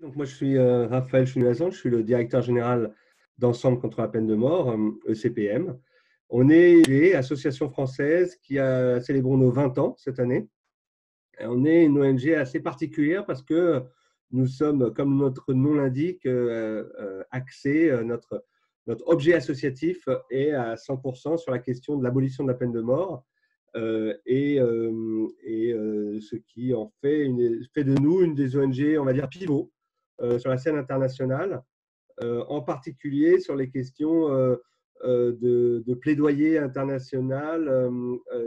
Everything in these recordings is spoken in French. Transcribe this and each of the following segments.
Donc moi, je suis Raphaël Chouinazan, je suis le directeur général d'Ensemble contre la peine de mort, ECPM. On est une association française qui a célébré nos 20 ans cette année. Et on est une ONG assez particulière parce que nous sommes, comme notre nom l'indique, axés, notre objet associatif est à 100% sur la question de l'abolition de la peine de mort ce qui en fait de nous une des ONG, on va dire, pivot sur la scène internationale, en particulier sur les questions de plaidoyer international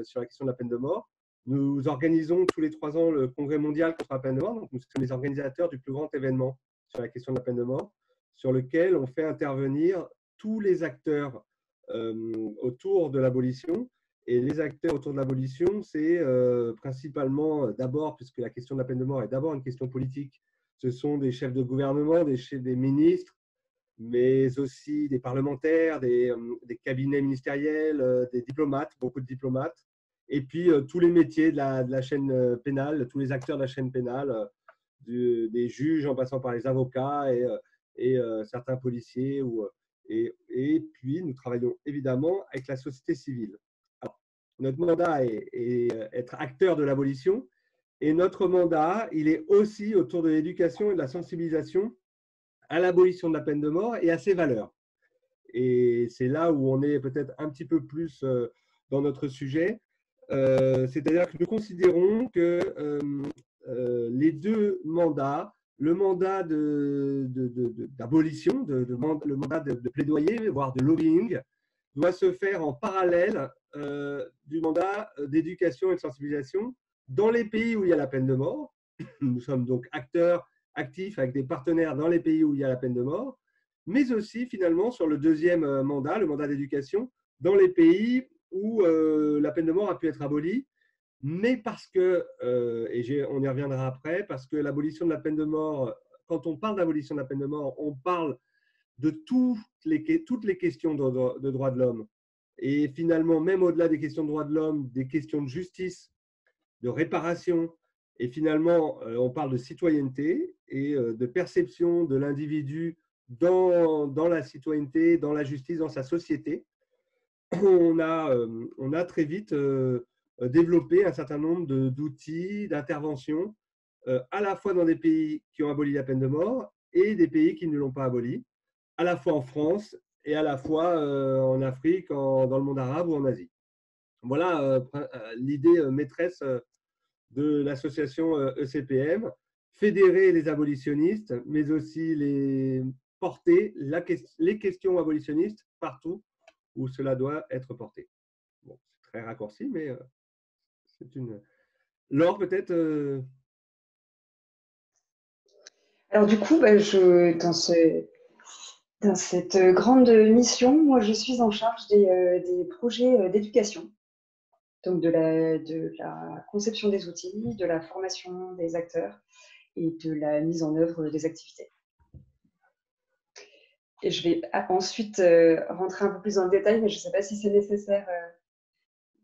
sur la question de la peine de mort. Nous organisons tous les 3 ans le Congrès mondial contre la peine de mort. Donc nous sommes les organisateurs du plus grand événement sur la question de la peine de mort, sur lequel on fait intervenir tous les acteurs autour de l'abolition. Et les acteurs autour de l'abolition, c'est principalement, d'abord, puisque la question de la peine de mort est d'abord une question politique, ce sont des chefs de gouvernement, des ministres, mais aussi des parlementaires, des cabinets ministériels, des diplomates, beaucoup de diplomates, et puis tous les métiers de la chaîne pénale, tous les acteurs de la chaîne pénale, des juges en passant par les avocats et certains policiers. Et puis, nous travaillons évidemment avec la société civile. Alors, notre mandat est être acteur de l'abolition, et notre mandat, il est aussi autour de l'éducation et de la sensibilisation à l'abolition de la peine de mort et à ses valeurs. Et c'est là où on est peut-être un petit peu plus dans notre sujet. C'est-à-dire que nous considérons que les deux mandats, le mandat d'abolition, le mandat de plaidoyer, voire de lobbying, doit se faire en parallèle du mandat d'éducation et de sensibilisation dans les pays où il y a la peine de mort. Nous sommes donc acteurs actifs avec des partenaires dans les pays où il y a la peine de mort, mais aussi finalement sur le deuxième mandat, le mandat d'éducation, dans les pays où la peine de mort a pu être abolie, mais parce que, on y reviendra après, parce que l'abolition de la peine de mort, quand on parle d'abolition de la peine de mort, on parle de toutes les questions de droits de l'homme. Et finalement, même au-delà des questions de droits de l'homme, des questions de justice, de réparation, et finalement, on parle de citoyenneté et de perception de l'individu dans la citoyenneté, dans la justice, dans sa société. On a très vite développé un certain nombre d'outils, d'interventions, à la fois dans des pays qui ont aboli la peine de mort et des pays qui ne l'ont pas abolie, à la fois en France et à la fois en Afrique, dans le monde arabe ou en Asie. Voilà l'idée maîtresse de l'association ECPM, fédérer les abolitionnistes, mais aussi porter les questions abolitionnistes partout où cela doit être porté. Bon, c'est très raccourci, mais c'est une… Laure, peut-être Alors du coup, dans cette grande mission, moi je suis en charge des projets d'éducation, donc de la conception des outils, de la formation des acteurs et de la mise en œuvre des activités. Et je vais ensuite rentrer un peu plus dans le détail, mais je ne sais pas si c'est nécessaire.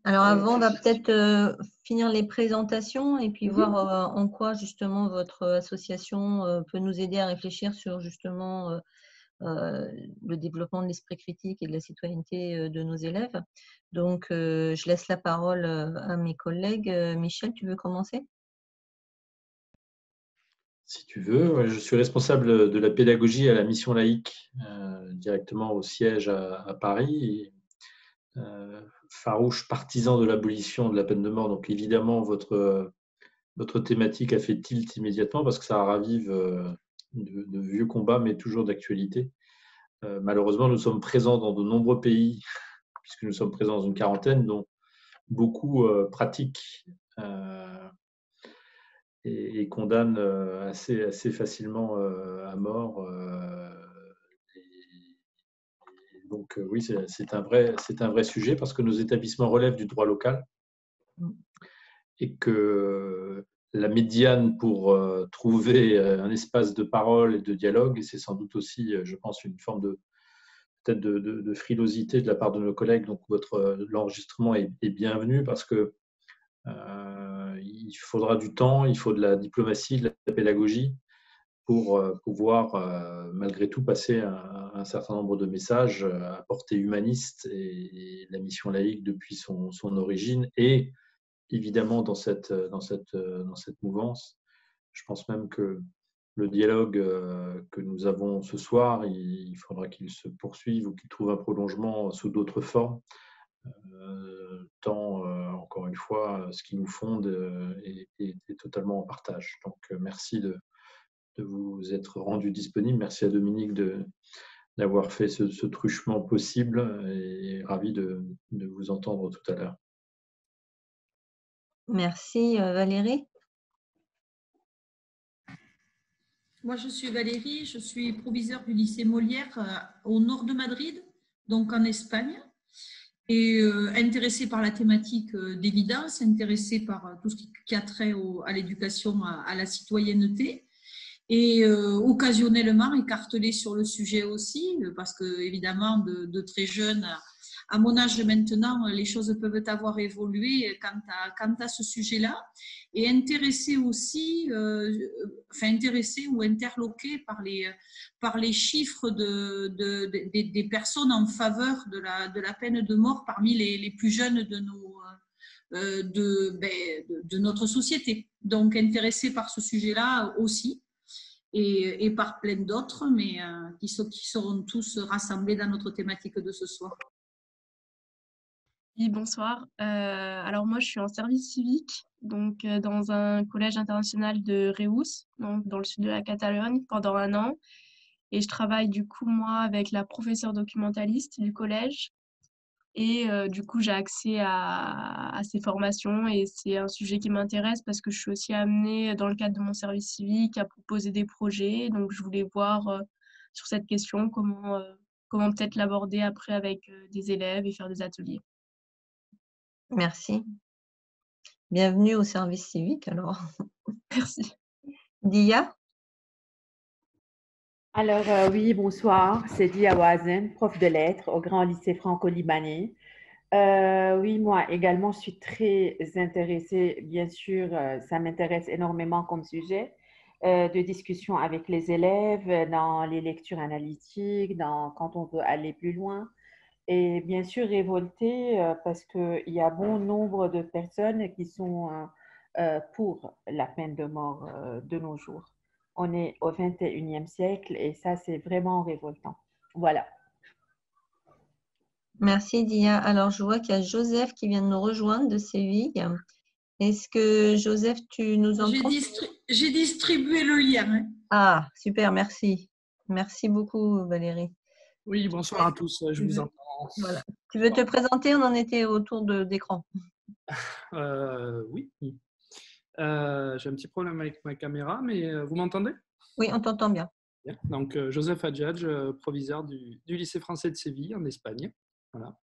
Alors avant, on va peut-être finir les présentations et puis voir en quoi justement votre association peut nous aider à réfléchir sur justement le développement de l'esprit critique et de la citoyenneté de nos élèves. Donc, je laisse la parole à mes collègues. Michel, tu veux commencer ? Si tu veux, je suis responsable de la pédagogie à la mission laïque, directement au siège à Paris. Et, farouche partisan de l'abolition de la peine de mort. Donc évidemment, votre thématique a fait tilt immédiatement parce que ça ravive de vieux combats, mais toujours d'actualité. Malheureusement, nous sommes présents dans de nombreux pays, puisque nous sommes présents dans une quarantaine, dont beaucoup pratiquent et condamnent assez facilement à mort. Donc oui, c'est un vrai sujet parce que nos établissements relèvent du droit local et que la médiane pour trouver un espace de parole et de dialogue, et c'est sans doute aussi, je pense, une forme peut-être de frilosité de la part de nos collègues. Donc l'enregistrement est bienvenu parce que il faudra du temps, il faut de la diplomatie, de la pédagogie, pour pouvoir malgré tout passer un certain nombre de messages à portée humaniste. Et la mission laïque, depuis son origine, et évidemment dans cette mouvance. Je pense même que le dialogue que nous avons ce soir, il faudra qu'il se poursuive ou qu'il trouve un prolongement sous d'autres formes, tant, encore une fois, ce qui nous fonde est totalement en partage. Donc, merci de vous être rendu disponible. Merci à Dominique d'avoir fait ce truchement possible, et ravi de vous entendre tout à l'heure. Merci Valérie. Moi, je suis Valérie, je suis proviseure du lycée Molière au nord de Madrid, donc en Espagne, et intéressée par la thématique d'évidence, intéressée par tout ce qui a trait à l'éducation, à la citoyenneté, et occasionnellement écartelée sur le sujet aussi, parce que évidemment, de très jeune, à mon âge maintenant, les choses peuvent avoir évolué quant à ce sujet-là, et intéressée aussi, intéressée ou interloquée par les chiffres des personnes en faveur de la peine de mort parmi les plus jeunes de notre société. Donc intéressée par ce sujet-là aussi, et par plein d'autres, mais qui seront tous rassemblés dans notre thématique de ce soir. Oui, bonsoir. Alors moi, je suis en service civique, donc dans un collège international de Reus, donc dans le sud de la Catalogne, pendant 1 an. Et je travaille du coup, moi, avec la professeure documentaliste du collège. Et du coup, j'ai accès à ces formations, et c'est un sujet qui m'intéresse parce que je suis aussi amenée, dans le cadre de mon service civique, à proposer des projets. Donc, je voulais voir sur cette question comment peut-être l'aborder après avec des élèves et faire des ateliers. Merci. Bienvenue au service civique alors. Merci. Dia? Alors, oui, bonsoir, c'est Dia Wazen, prof de lettres au Grand Lycée Franco-Libanais. Oui, moi également, je suis très intéressée, bien sûr, ça m'intéresse énormément comme sujet de discussion avec les élèves, dans les lectures analytiques, quand on veut aller plus loin. Et bien sûr, révoltée parce qu'il y a bon nombre de personnes qui sont pour la peine de mort de nos jours. On est au 21e siècle et ça, c'est vraiment révoltant. Voilà. Merci Dia. Alors, je vois qu'il y a Joseph qui vient de nous rejoindre de Séville. Est-ce que Joseph, tu nous entends? J'ai distribué le lien. Hein. Ah, super, merci. Merci beaucoup Valérie. Oui, bonsoir à tous, je vous entends. Voilà. Tu veux te présenter? On en était autour d'écran. Oui. J'ai un petit problème avec ma caméra, mais vous m'entendez? Oui, on t'entend bien. Bien. Donc, Joseph Hadjadj, proviseur du lycée français de Séville, en Espagne. Voilà.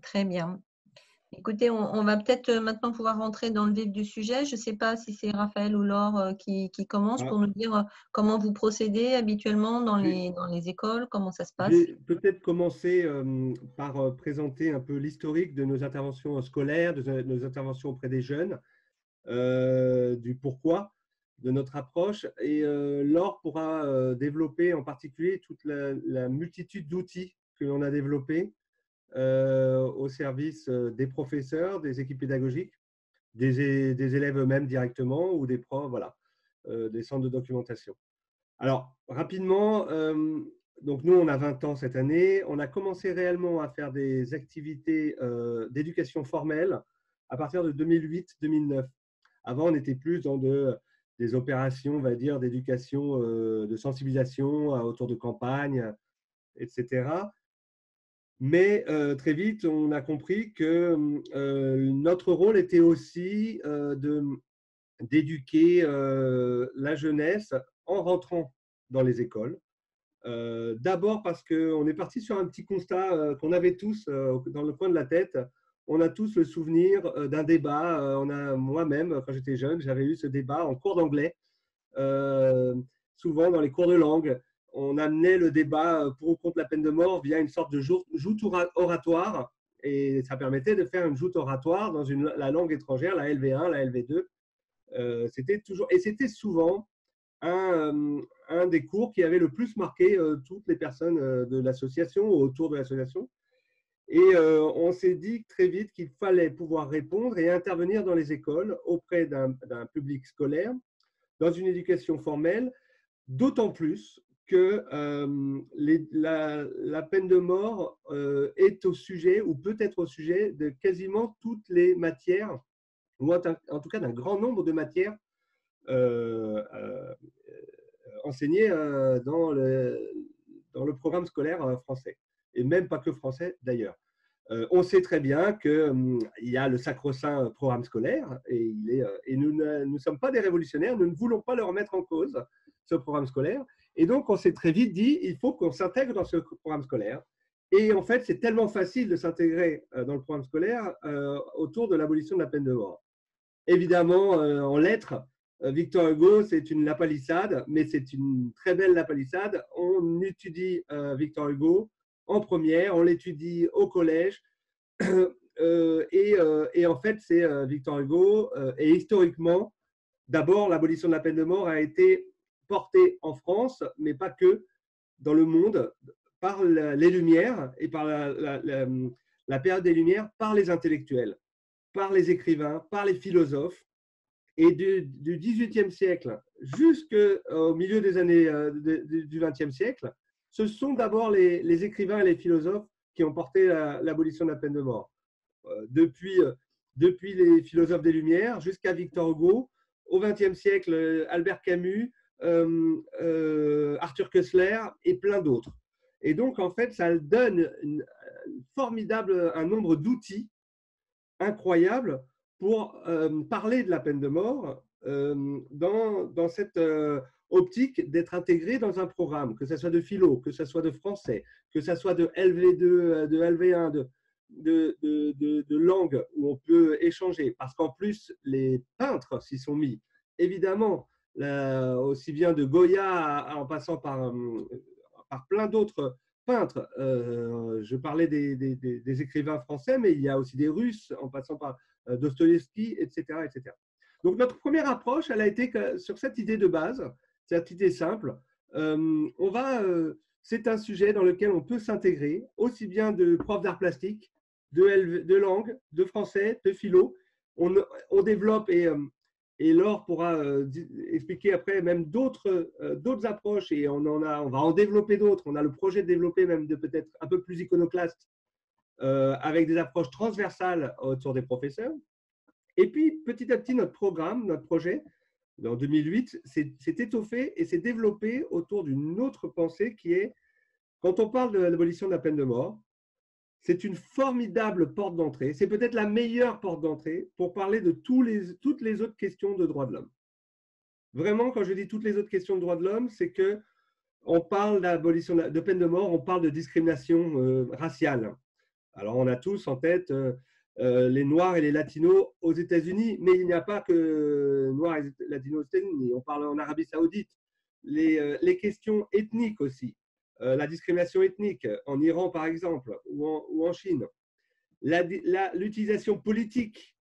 Très bien. Écoutez, on va peut-être maintenant pouvoir rentrer dans le vif du sujet. Je ne sais pas si c'est Raphaël ou Laure qui commence pour nous dire comment vous procédez habituellement dans les écoles, comment ça se passe. Je vais peut-être commencer par présenter un peu l'historique de nos interventions scolaires, de nos interventions auprès des jeunes, du pourquoi de notre approche. Et Laure pourra développer en particulier toute la multitude d'outils que l'on a développés au service des professeurs, des équipes pédagogiques, des élèves eux-mêmes directement ou des profs, voilà, des centres de documentation. Alors, rapidement, donc nous, on a 20 ans cette année. On a commencé réellement à faire des activités d'éducation formelle à partir de 2008-2009. Avant, on était plus dans des opérations, on va dire, d'éducation, de sensibilisation autour de campagnes, etc. Mais très vite, on a compris que notre rôle était aussi d'éduquer la jeunesse en rentrant dans les écoles. D'abord parce qu'on est parti sur un petit constat qu'on avait tous dans le coin de la tête. On a tous le souvenir d'un débat. Moi-même, quand j'étais jeune, j'avais eu ce débat en cours d'anglais, souvent dans les cours de langue. On amenait le débat pour ou contre la peine de mort via une sorte de joute oratoire, et ça permettait de faire une joute oratoire dans la langue étrangère, la LV1, la LV2. C'était souvent un des cours qui avait le plus marqué toutes les personnes de l'association, autour de l'association. Et on s'est dit très vite qu'il fallait pouvoir répondre et intervenir dans les écoles auprès d'un public scolaire, dans une éducation formelle, d'autant plus que la peine de mort est au sujet, ou peut être au sujet, de quasiment toutes les matières, ou en tout cas d'un grand nombre de matières enseignées dans le programme scolaire français, et même pas que français d'ailleurs. On sait très bien qu'il y a le sacro-saint programme scolaire, et nous ne sommes pas des révolutionnaires, nous ne voulons pas le remettre en cause, ce programme scolaire. Et donc, on s'est très vite dit, il faut qu'on s'intègre dans ce programme scolaire. Et en fait, c'est tellement facile de s'intégrer dans le programme scolaire autour de l'abolition de la peine de mort. Évidemment, en lettres, Victor Hugo, c'est une lapalissade, mais c'est une très belle lapalissade. On étudie Victor Hugo en première, on l'étudie au collège. Et en fait, c'est Victor Hugo. Et historiquement, d'abord, l'abolition de la peine de mort a été portée en France, mais pas que, dans le monde, par les Lumières et par la période des Lumières, par les intellectuels, par les écrivains, par les philosophes. Et du XVIIIe siècle jusqu'au milieu des années du XXe siècle, ce sont d'abord les écrivains et les philosophes qui ont porté l'abolition de la peine de mort. Depuis les philosophes des Lumières jusqu'à Victor Hugo, au XXe siècle, Albert Camus, Arthur Koestler et plein d'autres. Et donc, en fait, ça donne un nombre d'outils incroyables pour parler de la peine de mort dans cette optique d'être intégré dans un programme, que ce soit de philo, que ce soit de français, que ce soit de LV2, de LV1, de langue où on peut échanger. Parce qu'en plus, les peintres s'y sont mis. Évidemment, aussi bien de Goya en passant par plein d'autres peintres. Je parlais des écrivains français, mais il y a aussi des Russes en passant par Dostoïevski, etc., etc. Donc, notre première approche, elle a été sur cette idée de base, cette idée simple. C'est un sujet dans lequel on peut s'intégrer, aussi bien de profs d'art plastique, de langue, de français, de philo. On développe, et Laure pourra expliquer après même d'autres approches, et on va en développer d'autres. On a le projet de développer même de peut-être un peu plus iconoclaste, avec des approches transversales autour des professeurs. Et puis, petit à petit, notre projet, en 2008, s'est étoffé et s'est développé autour d'une autre pensée qui est, quand on parle de l'abolition de la peine de mort, c'est une formidable porte d'entrée, c'est peut-être la meilleure porte d'entrée pour parler de toutes les autres questions de droits de l'homme. Vraiment, quand je dis toutes les autres questions de droits de l'homme, c'est qu'on parle d'abolition de peine de mort, on parle de discrimination raciale. Alors, on a tous en tête les Noirs et les Latinos aux États-Unis, mais il n'y a pas que Noirs et Latinos aux États-Unis. On parle en Arabie Saoudite. Les questions ethniques aussi. La discrimination ethnique en Iran, par exemple, ou en Chine. L'utilisation politique,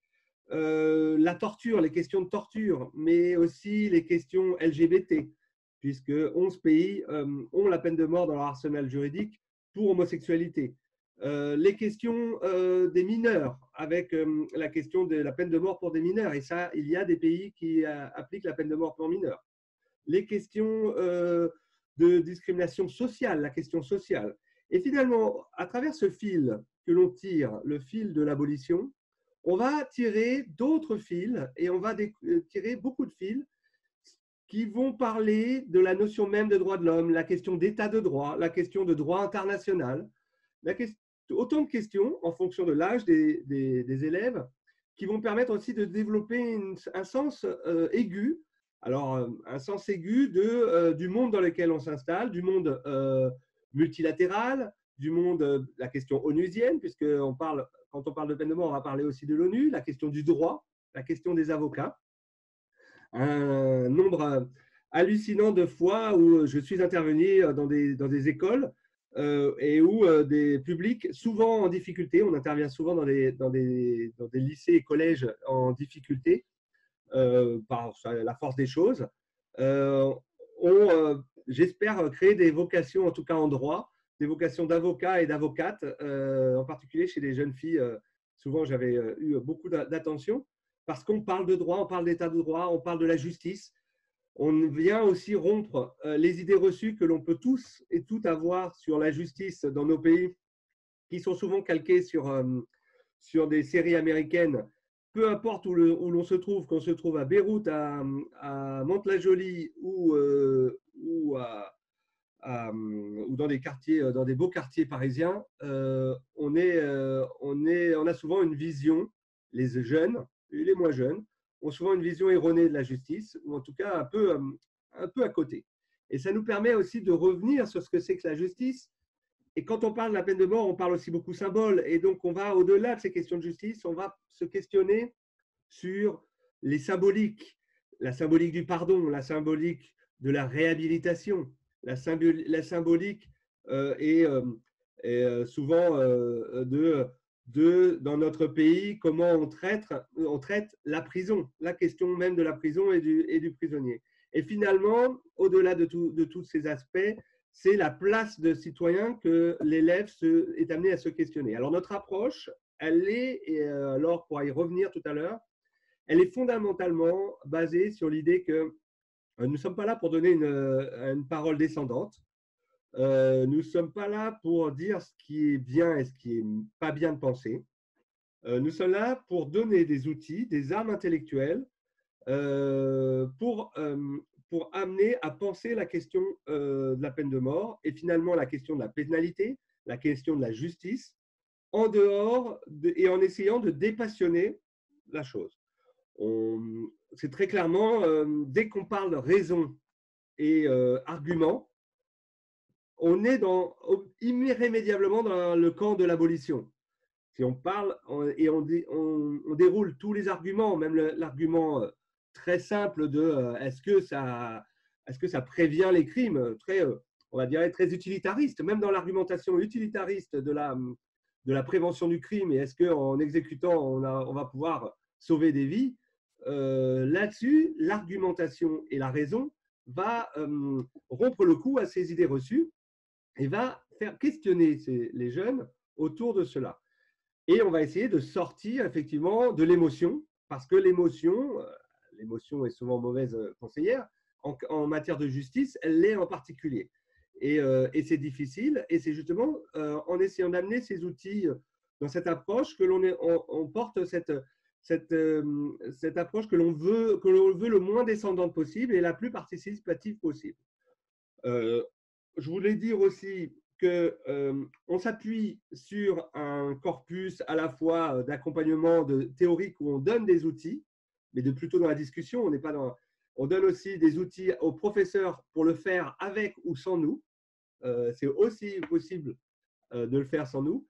la torture, les questions de torture, mais aussi les questions LGBT, puisque 11 pays ont la peine de mort dans leur arsenal juridique pour homosexualité. Les questions des mineurs, avec la question de la peine de mort pour des mineurs. Et ça, il y a des pays qui appliquent la peine de mort pour mineurs. Les questions de discrimination sociale, la question sociale. Et finalement, à travers ce fil que l'on tire, le fil de l'abolition, on va tirer d'autres fils, et on va tirer beaucoup de fils qui vont parler de la notion même de droit de l'homme, la question d'état de droit, la question de droit international, autant de questions en fonction de l'âge des élèves qui vont permettre aussi de développer un sens aigu. Alors, un sens aigu du monde dans lequel on s'installe, du monde multilatéral, du monde, la question onusienne, puisque quand on parle de peine de mort, on va parler aussi de l'ONU, la question du droit, la question des avocats. Un nombre hallucinant de fois où je suis intervenu dans des écoles et où des publics souvent en difficulté, on intervient souvent dans des lycées et collèges en difficulté par la force des choses. ont, j'espère, créé des vocations, en tout cas en droit, des vocations d'avocats et d'avocates, en particulier chez les jeunes filles. Souvent, j'avais eu beaucoup d'attention parce qu'on parle de droit, on parle d'état de droit, on parle de la justice. On vient aussi rompre les idées reçues que l'on peut tous et toutes avoir sur la justice dans nos pays, qui sont souvent calquées sur des séries américaines. Peu importe où l'on se trouve, qu'on se trouve à Beyrouth, à Mantes-la-Jolie ou dans des quartiers, dans des beaux quartiers parisiens, on a souvent une vision, les jeunes et les moins jeunes ont souvent une vision erronée de la justice, ou en tout cas un peu à côté. Et ça nous permet aussi de revenir sur ce que c'est que la justice. Et quand on parle de la peine de mort, on parle aussi beaucoup symbole. Et donc, on va au-delà de ces questions de justice, on va se questionner sur les symboliques, la symbolique du pardon, la symbolique de la réhabilitation, la symbolique est souvent dans notre pays, comment on traite la prison, la question même de la prison et du prisonnier. Et finalement, au-delà de tous ces aspects, c'est la place de citoyen que l'élève est amené à se questionner. Alors, notre approche, elle est, et alors pour y revenir tout à l'heure, elle est fondamentalement basée sur l'idée que nous ne sommes pas là pour donner une parole descendante. Nous ne sommes pas là pour dire ce qui est bien et ce qui n'est pas bien de penser. Nous sommes là pour donner des outils, des armes intellectuelles pour amener à penser la question de la peine de mort et finalement la question de la pénalité, la question de la justice, en dehors et en essayant de dépassionner la chose. C'est très clairement, dès qu'on parle de raison et argument, on est irrémédiablement dans le camp de l'abolition. Si on parle et on déroule tous les arguments, même l'argument très simple de est-ce que ça prévient les crimes, on va dire très utilitariste, même dans l'argumentation utilitariste de la prévention du crime, et est-ce qu'en exécutant, on va pouvoir sauver des vies, là-dessus, l'argumentation et la raison va rompre le cou à ces idées reçues et va faire questionner les jeunes autour de cela. Et on va essayer de sortir effectivement de l'émotion, parce que l'émotion est souvent mauvaise conseillère. En matière de justice, elle l'est en particulier. Et c'est difficile. Et c'est justement en essayant d'amener ces outils dans cette approche que on porte cette approche que l'on veut le moins descendante possible et la plus participative possible. Je voulais dire aussi qu'on s'appuie sur un corpus à la fois d'accompagnement théorique où on donne des outils, mais plutôt dans la discussion. On donne aussi des outils aux professeurs pour le faire avec ou sans nous. C'est aussi possible de le faire sans nous.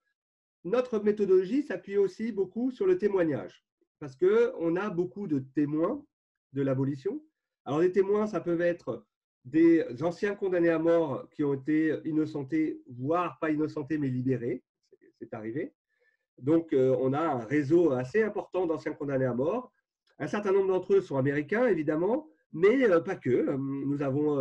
Notre méthodologie s'appuie aussi beaucoup sur le témoignage, parce qu'on a beaucoup de témoins de l'abolition. Alors, les témoins, ça peut être des anciens condamnés à mort qui ont été innocentés, voire pas innocentés, mais libérés. C'est arrivé. Donc, on a un réseau assez important d'anciens condamnés à mort. Un certain nombre d'entre eux sont américains, évidemment, mais pas que. Nous avons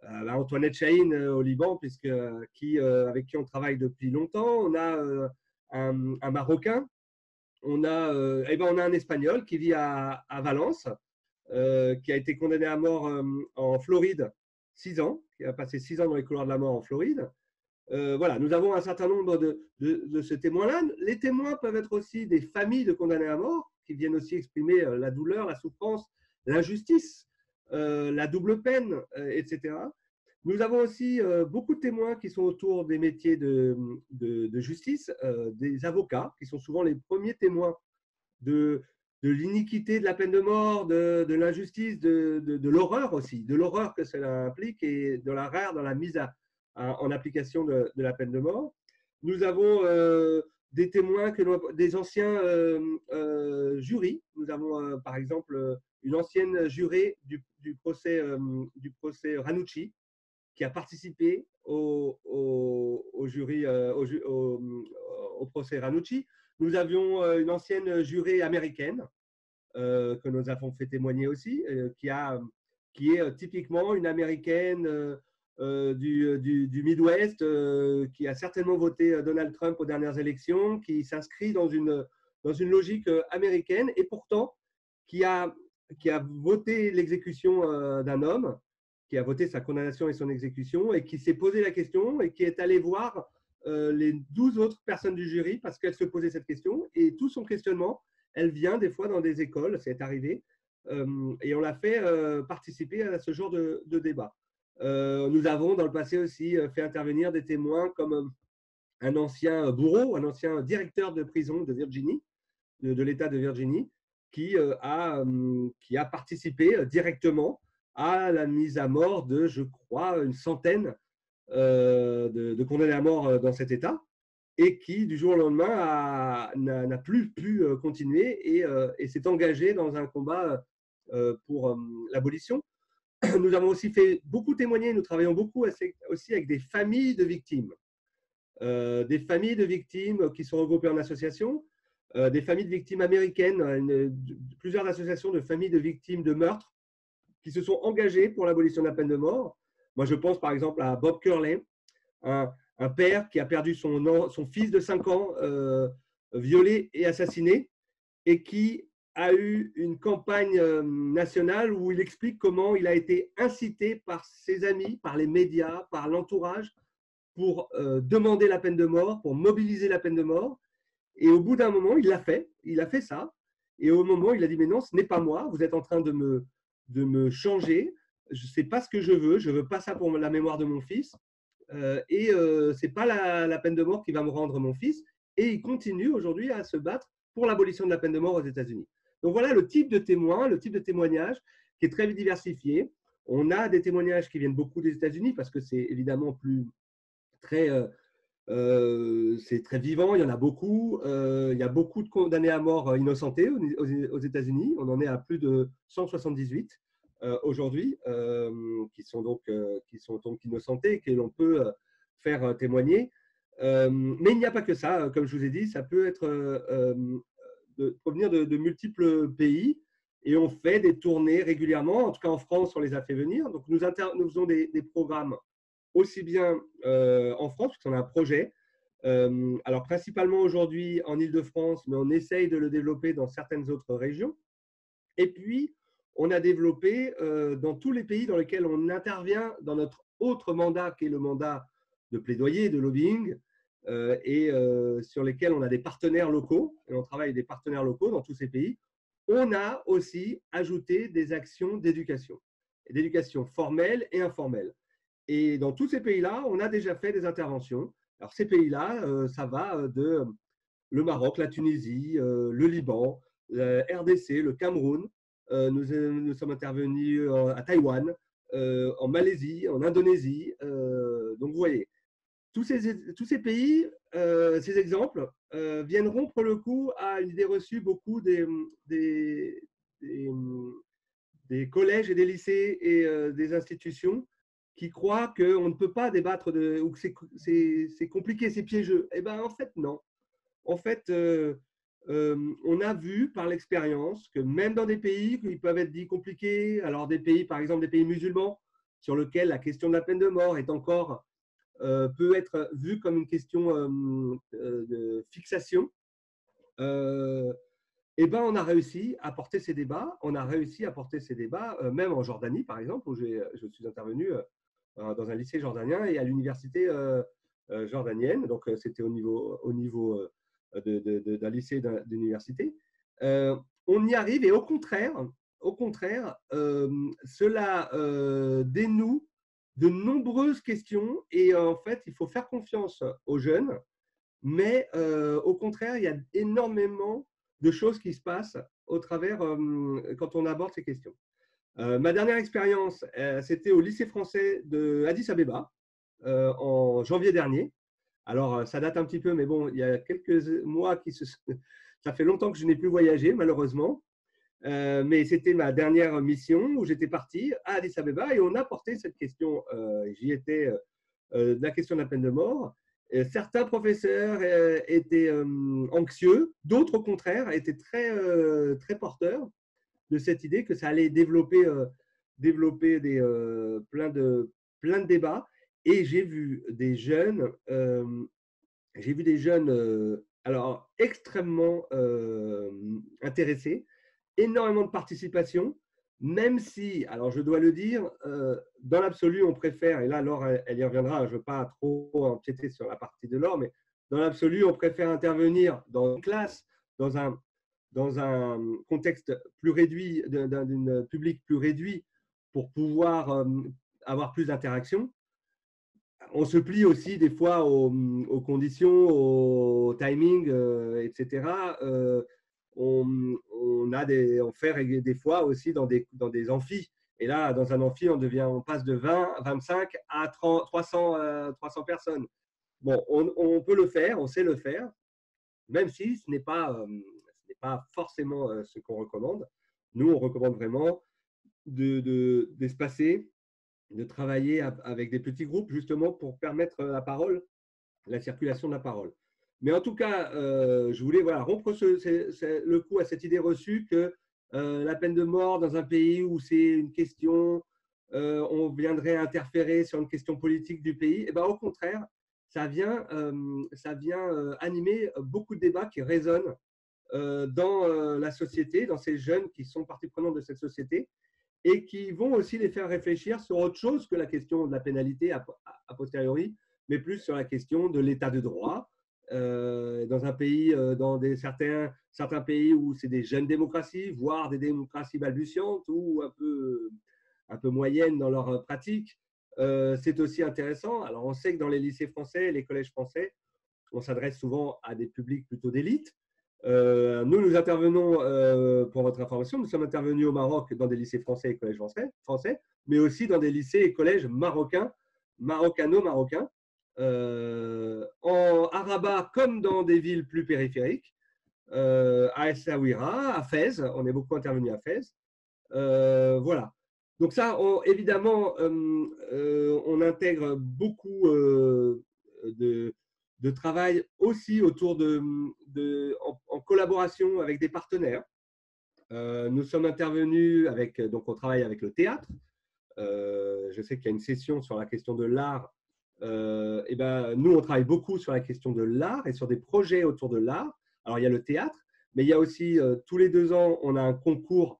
Antoinette Chahine au Liban, avec qui on travaille depuis longtemps. On a un Marocain. On a un Espagnol qui vit à Valence, qui a été condamné à mort en Floride 6 ans, qui a passé 6 ans dans les couloirs de la mort en Floride. Voilà, nous avons un certain nombre de ces témoins-là. Les témoins peuvent être aussi des familles de condamnés à mort qui viennent aussi exprimer la douleur, la souffrance, l'injustice, la double peine, etc. Nous avons aussi beaucoup de témoins qui sont autour des métiers de justice, des avocats qui sont souvent les premiers témoins de l'iniquité de la peine de mort, de l'injustice, de l'horreur aussi, de l'horreur que cela implique et de la rare dans la mise en application de la peine de mort. Nous avons des témoins, des anciens jurys. Nous avons par exemple une ancienne jurée du procès Ranucci qui a participé au jury, au procès Ranucci. Nous avions une ancienne jurée américaine que nous avons fait témoigner aussi, qui a qui est typiquement une américaine du Midwest, qui a certainement voté Donald Trump aux dernières élections, qui s'inscrit dans une logique américaine et pourtant qui a voté l'exécution d'un homme, qui a voté sa condamnation et son exécution et qui s'est posé la question et qui est allé voir les 12 autres personnes du jury parce qu'elle se posait cette question. Et tout son questionnement, elle vient des fois dans des écoles, c'est arrivé, et on l'a fait participer à ce genre de débat. Nous avons dans le passé aussi fait intervenir des témoins comme un ancien bourreau, un ancien directeur de prison de Virginie, de l'État de Virginie, qui a participé directement à la mise à mort de, je crois, une centaine de condamnés à mort dans cet État et qui, du jour au lendemain, n'a plus pu continuer et s'est engagé dans un combat pour l'abolition. Nous avons aussi fait beaucoup témoigner, nous travaillons beaucoup aussi avec des familles de victimes. Des familles de victimes qui sont regroupées en associations, des familles de victimes américaines, plusieurs associations de familles de victimes de meurtres qui se sont engagées pour l'abolition de la peine de mort. Moi, je pense par exemple à Bob Curley, un père qui a perdu son fils de 5 ans violé et assassiné et qui a eu une campagne nationale où il explique comment il a été incité par ses amis, par les médias, par l'entourage pour demander la peine de mort, pour mobiliser la peine de mort. Et au bout d'un moment, il a fait ça. Et au moment, il a dit, mais non, ce n'est pas moi, vous êtes en train de me changer, je ne sais pas ce que je veux pas ça pour la mémoire de mon fils, et ce n'est pas la peine de mort qui va me rendre mon fils. Et il continue aujourd'hui à se battre pour l'abolition de la peine de mort aux États-Unis. Donc voilà le type de témoin, le type de témoignage qui est très diversifié. On a des témoignages qui viennent beaucoup des États-Unis parce que c'est évidemment c'est très vivant, il y en a beaucoup. Il y a beaucoup de condamnés à mort innocentés aux États-Unis. On en est à plus de 178 aujourd'hui, qui sont donc innocentés et que l'on peut faire témoigner. Mais il n'y a pas que ça. Comme je vous ai dit, ça peut être provenir de multiples pays. Et on fait des tournées régulièrement. En tout cas, en France, on les a fait venir. Donc, nous faisons des programmes aussi bien en France, parce qu'on a un projet, alors principalement aujourd'hui en Île-de-France, mais on essaye de le développer dans certaines autres régions. Et puis, on a développé dans tous les pays dans lesquels on intervient dans notre autre mandat, qui est le mandat de plaidoyer, de lobbying, et sur lesquels on a des partenaires locaux, et on travaille avec des partenaires locaux dans tous ces pays. On a aussi ajouté des actions d'éducation formelle et informelle. Et dans tous ces pays-là, on a déjà fait des interventions. Alors, ces pays-là, ça va de le Maroc, la Tunisie, le Liban, la RDC, le Cameroun. Nous sommes intervenus à Taïwan, en Malaisie, en Indonésie. Donc, vous voyez, tous ces pays, ces exemples, viennent rompre le coup à une idée reçue beaucoup des collèges et des lycées et des institutions qui croient qu'on ne peut pas débattre ou que c'est compliqué, c'est piégeux. Eh bien, en fait, non. En fait, on a vu par l'expérience que même dans des pays qui peuvent être dits compliqués, alors des pays, par exemple, des pays musulmans, sur lesquels la question de la peine de mort est encore, peut être vue comme une question de fixation, eh ben, on a réussi à porter ces débats. On a réussi à porter ces débats, même en Jordanie, par exemple, où je suis intervenu dans un lycée jordanien et à l'université jordanienne. Donc, c'était au niveau d'un lycée d'université. On y arrive et au contraire, cela dénoue de nombreuses questions et en fait, il faut faire confiance aux jeunes, mais au contraire, il y a énormément de choses qui se passent au travers quand on aborde ces questions. Ma dernière expérience, c'était au lycée français de Addis Abeba en janvier dernier. Alors, ça date un petit peu, mais bon, il y a quelques mois ça fait longtemps que je n'ai plus voyagé, malheureusement. Mais c'était ma dernière mission où j'étais parti à Addis Abeba et on a porté cette question, j'y étais, la question de la peine de mort. Et certains professeurs étaient anxieux, d'autres au contraire étaient très porteurs de cette idée que ça allait développer développé plein de débats et j'ai vu des jeunes, alors extrêmement intéressés, énormément de participation, même si, alors je dois le dire, dans l'absolu, on préfère, et là Laure, elle y reviendra, je ne veux pas trop empiéter sur la partie de Laure, mais dans l'absolu, on préfère intervenir dans une classe, dans un contexte plus réduit, d'un public plus réduit, pour pouvoir avoir plus d'interaction. On se plie aussi des fois aux conditions, au timing, etc. On fait des fois aussi dans des amphis. Et là, dans un amphi, on passe de 20, 25 à 30, 300 personnes. Bon, on peut le faire, on sait le faire, même si ce n'est pas forcément ce qu'on recommande. Nous, on recommande vraiment d'espacer, de travailler avec des petits groupes, justement, pour permettre la circulation de la parole. Mais en tout cas, je voulais rompre le coup à cette idée reçue que la peine de mort dans un pays où c'est une question, on viendrait interférer sur une question politique du pays. Et ben, au contraire, ça vient animer beaucoup de débats qui résonnent dans la société, dans ces jeunes qui sont partie prenante de cette société, et qui vont aussi les faire réfléchir sur autre chose que la question de la pénalité a posteriori, mais plus sur la question de l'état de droit. Dans un pays, certains pays où c'est des jeunes démocraties, voire des démocraties balbutiantes ou un peu moyennes dans leur pratique, c'est aussi intéressant. Alors, on sait que dans les lycées français, les collèges français, on s'adresse souvent à des publics plutôt d'élite. Nous intervenons, pour votre information, nous sommes intervenus au Maroc dans des lycées français et collèges français, mais aussi dans des lycées et collèges marocains, à Rabat comme dans des villes plus périphériques, à Essaouira, à Fès, on est beaucoup intervenu à Fès. Voilà. Donc ça, évidemment, on intègre beaucoup de travail aussi autour en collaboration avec des partenaires. Nous sommes intervenus donc on travaille avec le théâtre. Je sais qu'il y a une session sur la question de l'art. Et ben, nous, on travaille beaucoup sur la question de l'art et sur des projets autour de l'art. Alors, il y a le théâtre, mais il y a aussi, tous les 2 ans, on a un concours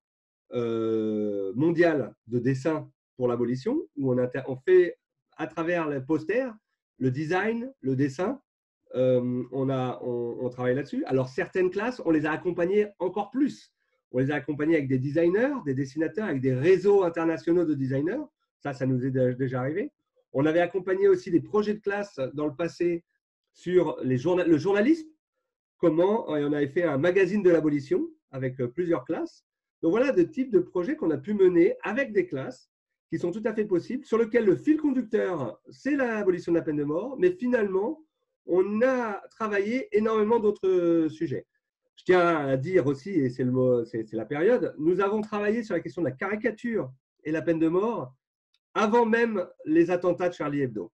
mondial de dessin pour l'abolition, où on fait, à travers les posters, le design, le dessin, on travaille là-dessus. Alors, certaines classes, on les a accompagnées encore plus. On les a accompagnés avec des designers, des dessinateurs, avec des réseaux internationaux de designers. Ça nous est déjà arrivé. On avait accompagné aussi des projets de classe dans le passé sur le journalisme. On avait fait un magazine de l'abolition avec plusieurs classes. Donc, voilà de types de projets qu'on a pu mener avec des classes qui sont tout à fait possibles, sur lesquels le fil conducteur, c'est l'abolition de la peine de mort, mais finalement, on a travaillé énormément d'autres sujets. Je tiens à dire aussi, et c'est la période, nous avons travaillé sur la question de la caricature et la peine de mort avant même les attentats de Charlie Hebdo.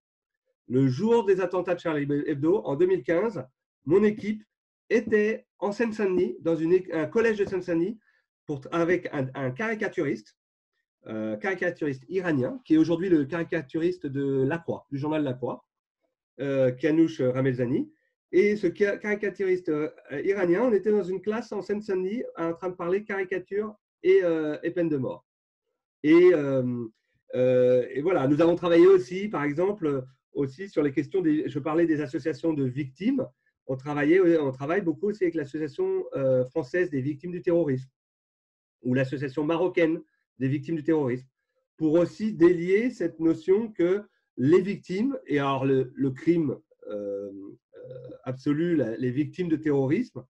Le jour des attentats de Charlie Hebdo, en 2015, mon équipe était en Seine-Saint-Denis, dans un collège de Seine-Saint-Denis, avec un caricaturiste iranien, qui est aujourd'hui le caricaturiste de La Croix, du journal La Croix, Kianouch Ramelzani. Et ce caricaturiste iranien, on était dans une classe en Seine-Saint-Denis en train de parler caricature et peine de mort. Et voilà, nous avons travaillé aussi, par exemple, aussi sur les questions je parlais des associations de victimes. On travaille beaucoup aussi avec l'association française des victimes du terrorisme ou l'association marocaine des victimes du terrorisme, pour aussi délier cette notion que les victimes, et alors le crime absolu, les victimes de terrorisme,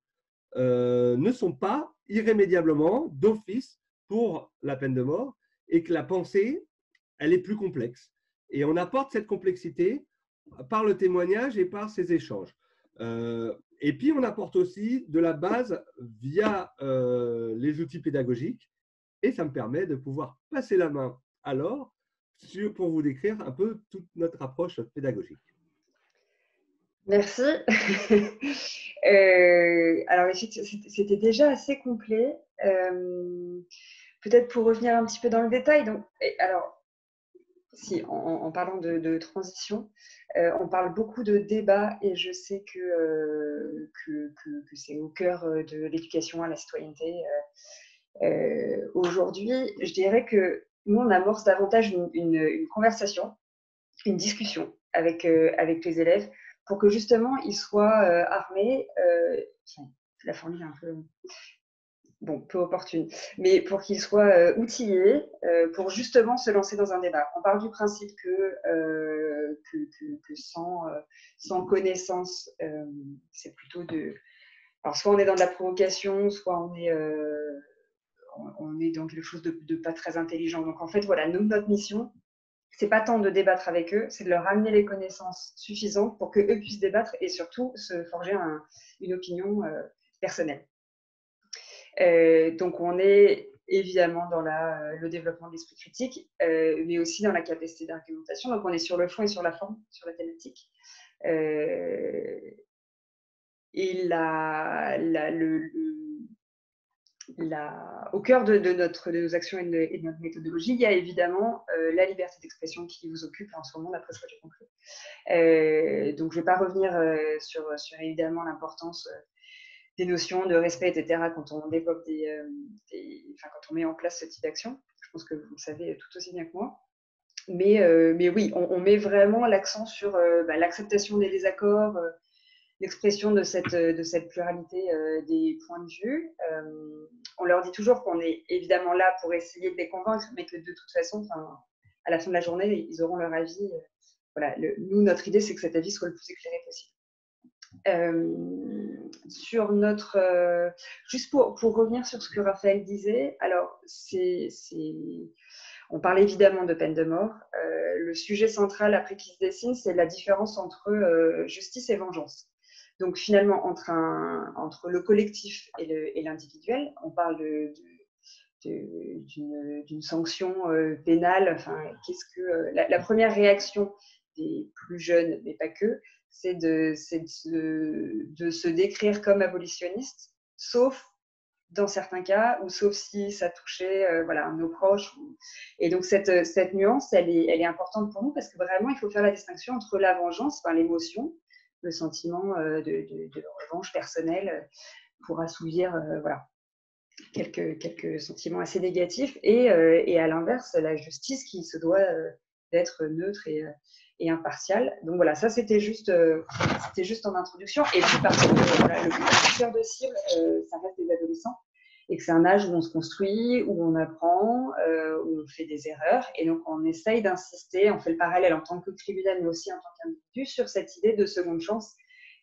ne sont pas irrémédiablement d'office pour la peine de mort, et que la pensée, elle est plus complexe. Et on apporte cette complexité par le témoignage et par ces échanges. Et puis, on apporte aussi de la base via les outils pédagogiques, et ça me permet de pouvoir passer la main à Laure pour vous décrire un peu toute notre approche pédagogique. Merci. Alors, c'était déjà assez complet. peut-être pour revenir un petit peu dans le détail, donc, alors, si, en parlant de transition, on parle beaucoup de débat et je sais que c'est au cœur de l'éducation à la citoyenneté. Aujourd'hui, je dirais que nous, on amorce davantage une conversation, une discussion avec les élèves pour que justement ils soient armés, la formule est un peu opportune, mais pour qu'ils soient outillés pour justement se lancer dans un débat. On part du principe que sans connaissance, c'est plutôt alors soit on est dans de la provocation, soit on est dans quelque chose de pas très intelligent. Donc en fait, voilà, notre mission, c'est pas tant de débattre avec eux, c'est de leur amener les connaissances suffisantes pour qu'eux puissent débattre et surtout se forger une opinion personnelle. Donc on est évidemment dans le développement de l'esprit critique, mais aussi dans la capacité d'argumentation. Donc on est sur le fond et sur la forme, sur la thématique. Et au cœur de nos actions et de notre méthodologie, il y a évidemment la liberté d'expression qui vous occupe en ce moment, d'après ce que j'ai compris. Donc, je ne vais pas revenir sur évidemment l'importance des notions de respect, etc., quand on développe quand on met en place ce type d'action. Je pense que vous le savez tout aussi bien que moi. Mais oui, on met vraiment l'accent sur l'acceptation des désaccords, l'expression de cette pluralité des points de vue. On leur dit toujours qu'on est évidemment là pour essayer de les convaincre, mais que de toute façon, à la fin de la journée, ils auront leur avis. Voilà, nous, notre idée, c'est que cet avis soit le plus éclairé possible. Juste pour revenir sur ce que Raphaël disait, alors on parle évidemment de peine de mort. Le sujet central après qui se dessine, c'est la différence entre justice et vengeance. Donc finalement, entre le collectif et l'individuel, on parle d'une sanction pénale. Enfin, la première réaction des plus jeunes, mais pas que, c'est de se décrire comme abolitionniste, sauf dans certains cas, ou sauf si ça touchait nos proches. Et donc cette nuance, elle est importante pour nous parce que vraiment, il faut faire la distinction entre la vengeance, l'émotion, le sentiment de revanche personnelle pour assouvir quelques sentiments assez négatifs, et à l'inverse, la justice qui se doit d'être neutre et impartiale. Donc voilà, ça c'était juste en introduction. Et puis parce que le cœur de cible, ça reste des adolescents, et que c'est un âge où on se construit, où on apprend, où on fait des erreurs. Et donc, on essaye d'insister, on fait le parallèle en tant que tribunal, mais aussi en tant qu'individu, sur cette idée de seconde chance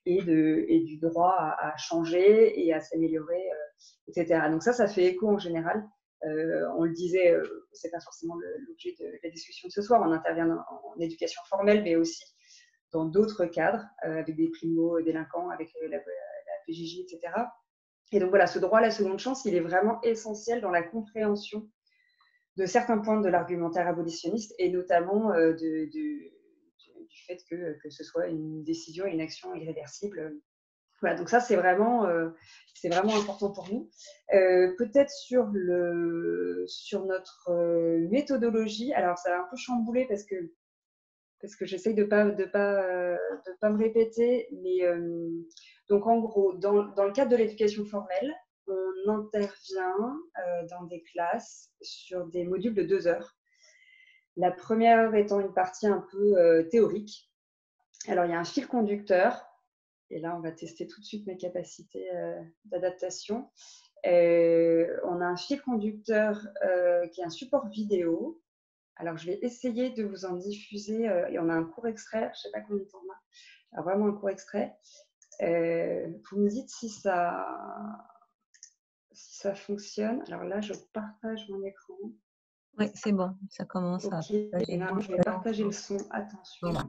et du droit à changer et à s'améliorer, etc. Donc ça fait écho en général. On le disait, c'est pas forcément l'objet de la discussion de ce soir, on intervient en éducation formelle, mais aussi dans d'autres cadres, avec des primo-délinquants, avec la PJJ, etc. Et donc voilà, ce droit à la seconde chance, il est vraiment essentiel dans la compréhension de certains points de l'argumentaire abolitionniste, et notamment du fait que ce soit une décision et une action irréversible. Voilà, donc ça, c'est vraiment important pour nous. Peut-être sur notre méthodologie, alors ça a un peu chamboulé parce que j'essaye de pas me répéter, mais donc en gros, dans le cadre de l'éducation formelle, on intervient dans des classes sur des modules de 2 heures. La première heure étant une partie un peu théorique. Alors, il y a un fil conducteur, et là, on va tester tout de suite mes capacités d'adaptation. On a un fil conducteur qui est un support vidéo. Alors, je vais essayer de vous en diffuser. Et on a un court extrait, je ne sais pas combien de temps on a. Alors, vraiment un court extrait. Vous me dites si ça fonctionne. Alors là, je partage mon écran. Oui, c'est bon, ça commence à partager. Et là, je vais partager le son. Attention. Voilà.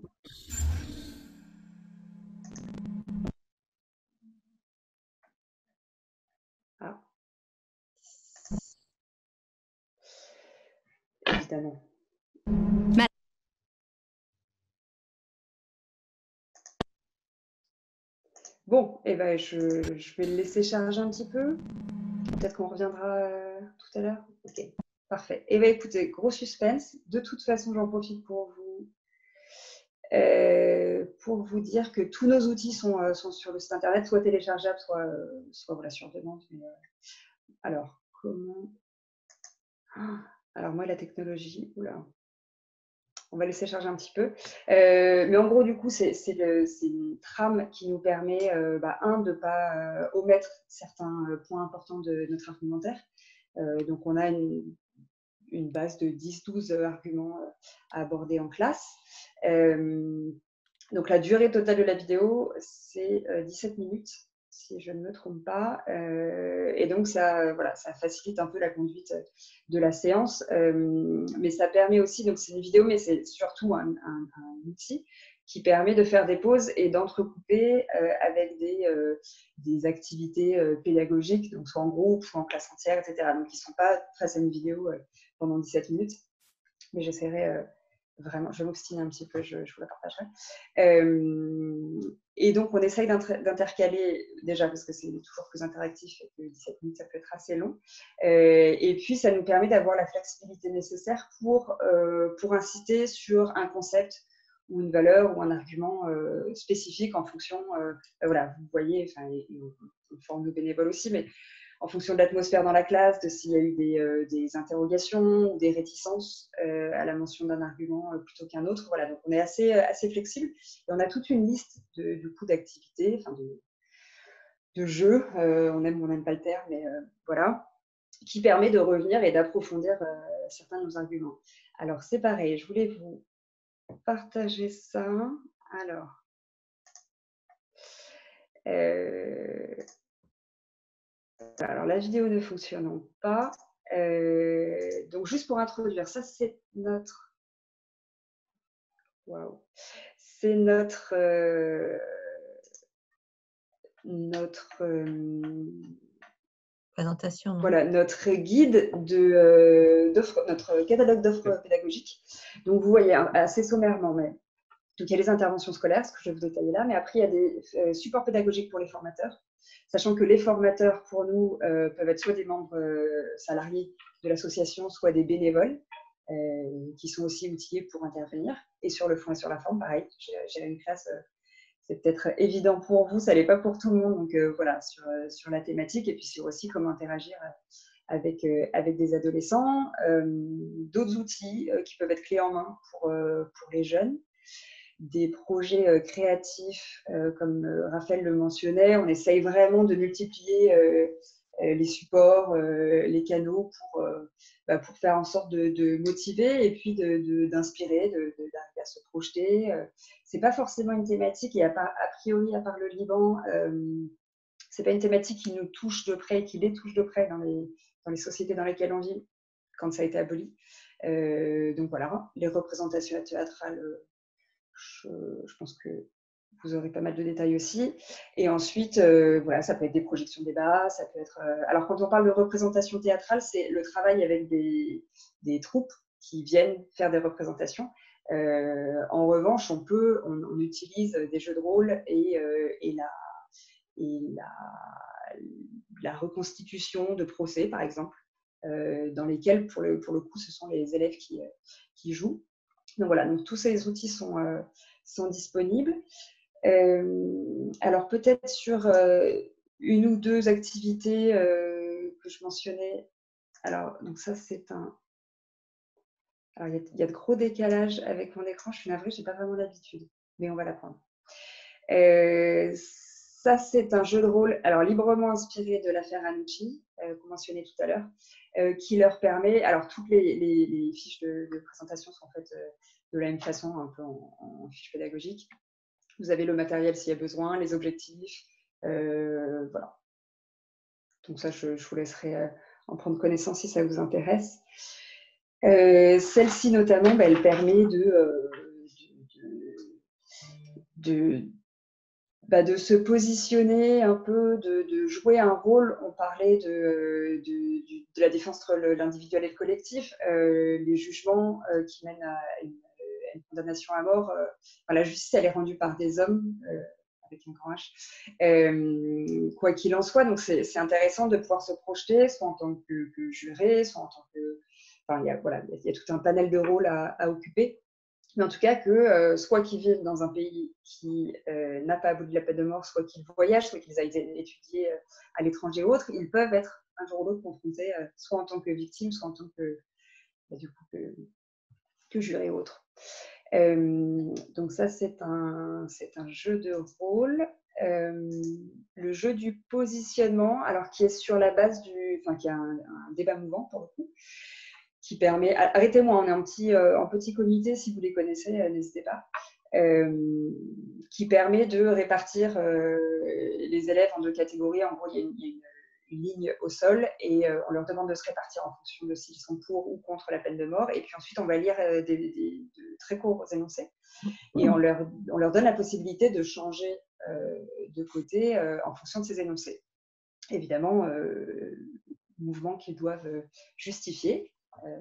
Ah. Évidemment. Bon, eh ben, je vais le laisser charger un petit peu. Peut-être qu'on reviendra tout à l'heure. Ok. Parfait. Eh bien, écoutez, gros suspense. De toute façon, j'en profite pour vous dire que tous nos outils sont sur le site internet, soit téléchargeables, soit voilà, sur demande. Mais, alors, comment… Alors, moi, la technologie, oula, on va laisser charger un petit peu. Mais en gros, du coup, c'est une trame qui nous permet, de ne pas omettre certains points importants de notre argumentaire. Donc, on a une base de 10-12 arguments à aborder en classe. Donc, la durée totale de la vidéo, c'est 17 minutes, si je ne me trompe pas. Et donc, ça facilite un peu la conduite de la séance. Mais ça permet aussi, donc c'est une vidéo, mais c'est surtout un outil qui permet de faire des pauses et d'entrecouper avec des activités pédagogiques, donc soit en groupe, soit en classe entière, etc. Donc, ils ne sont pas face à une vidéo pendant 17 minutes. Mais j'essaierai… vraiment, je vais m'obstiner un petit peu, je vous la partagerai. Et donc, on essaye d'intercaler, déjà parce que c'est toujours plus interactif et que 17 minutes, ça peut être assez long. Et puis, ça nous permet d'avoir la flexibilité nécessaire pour insister sur un concept ou une valeur ou un argument spécifique en fonction, voilà, vous voyez, enfin, on forme nos bénévoles aussi, mais en fonction de l'atmosphère dans la classe, de s'il y a eu des interrogations ou des réticences à la mention d'un argument plutôt qu'un autre. Voilà, donc on est assez flexible. Et on a toute une liste du coup d'activités, enfin de jeux, on aime ou on n'aime pas le terme, mais voilà, qui permet de revenir et d'approfondir certains de nos arguments. Alors, c'est pareil, je voulais vous partager ça. Alors, la vidéo ne fonctionnant pas. Donc, juste pour introduire, ça, c'est notre… Waouh. C'est notre présentation. Non? Voilà, notre guide notre catalogue d'offres pédagogiques. Donc, vous voyez assez sommairement, mais donc, il y a les interventions scolaires, ce que je vais vous détailler là, mais après, il y a des supports pédagogiques pour les formateurs, sachant que les formateurs, pour nous, peuvent être soit des membres salariés de l'association, soit des bénévoles, qui sont aussi outillés pour intervenir. Et sur le fond et sur la forme, pareil, j'ai une classe, c'est peut-être évident pour vous, ça l'est pas pour tout le monde, donc voilà, sur la thématique, et puis sur aussi comment interagir avec des adolescents, d'autres outils qui peuvent être clés en main pour les jeunes, des projets créatifs, comme Raphaël le mentionnait. On essaye vraiment de multiplier les supports, les canaux pour faire en sorte de motiver et puis d'inspirer, d'arriver à se projeter. C'est pas forcément une thématique, a priori, à part le Liban, c'est pas une thématique qui nous touche de près, qui les touche de près dans les sociétés dans lesquelles on vit, quand ça a été aboli. Donc voilà, les représentations théâtrales, je pense que vous aurez pas mal de détails aussi. Et ensuite, voilà, ça peut être des projections de débat, ça peut être… alors, quand on parle de représentation théâtrale, c'est le travail avec des troupes qui viennent faire des représentations. En revanche, on utilise des jeux de rôle et la reconstitution de procès, par exemple, dans lesquels, pour le coup, ce sont les élèves qui jouent. Donc voilà, donc tous ces outils sont disponibles. Alors peut-être sur une ou deux activités que je mentionnais. Alors, donc ça, c'est un… Alors, il y a de gros décalages avec mon écran. Je suis navrée, je n'ai pas vraiment l'habitude, mais on va l'apprendre. Ça, c'est un jeu de rôle, alors librement inspiré de l'affaire Ranucci, qu'on mentionnait tout à l'heure, qui leur permet… Alors, toutes les fiches de présentation sont faites de la même façon, un peu en fiche pédagogique. Vous avez le matériel s'il y a besoin, les objectifs, voilà. Donc ça, je vous laisserai en prendre connaissance si ça vous intéresse. Celle-ci notamment, elle permet de se positionner un peu, de jouer un rôle. On parlait de la défense entre l'individuel et le collectif, les jugements qui mènent à une condamnation à mort. La justice, elle est rendue par des hommes, avec un grand H, quoi qu'il en soit. Donc, c'est intéressant de pouvoir se projeter, soit en tant que juré, soit en tant enfin, il y a tout un panel de rôles à occuper. Mais en tout cas, que soit qu'ils vivent dans un pays qui n'a pas aboli la peine de mort, soit qu'ils voyagent, soit qu'ils aient étudié à l'étranger ou autre, ils peuvent être un jour ou l'autre confrontés, soit en tant que victime, soit en tant que, du coup, que juré ou autre. Donc ça, c'est un jeu de rôle. Le jeu du positionnement, alors qui est sur la base qui a un débat mouvant pour le coup, qui permet, arrêtez-moi, on est en petit comité, si vous les connaissez, n'hésitez pas, qui permet de répartir les élèves en deux catégories. En gros, il y a une ligne au sol et on leur demande de se répartir en fonction de s'ils sont pour ou contre la peine de mort. Et puis ensuite, on va lire de très courts énoncés et on leur donne la possibilité de changer de côté en fonction de ces énoncés. Évidemment, mouvements qu'ils doivent justifier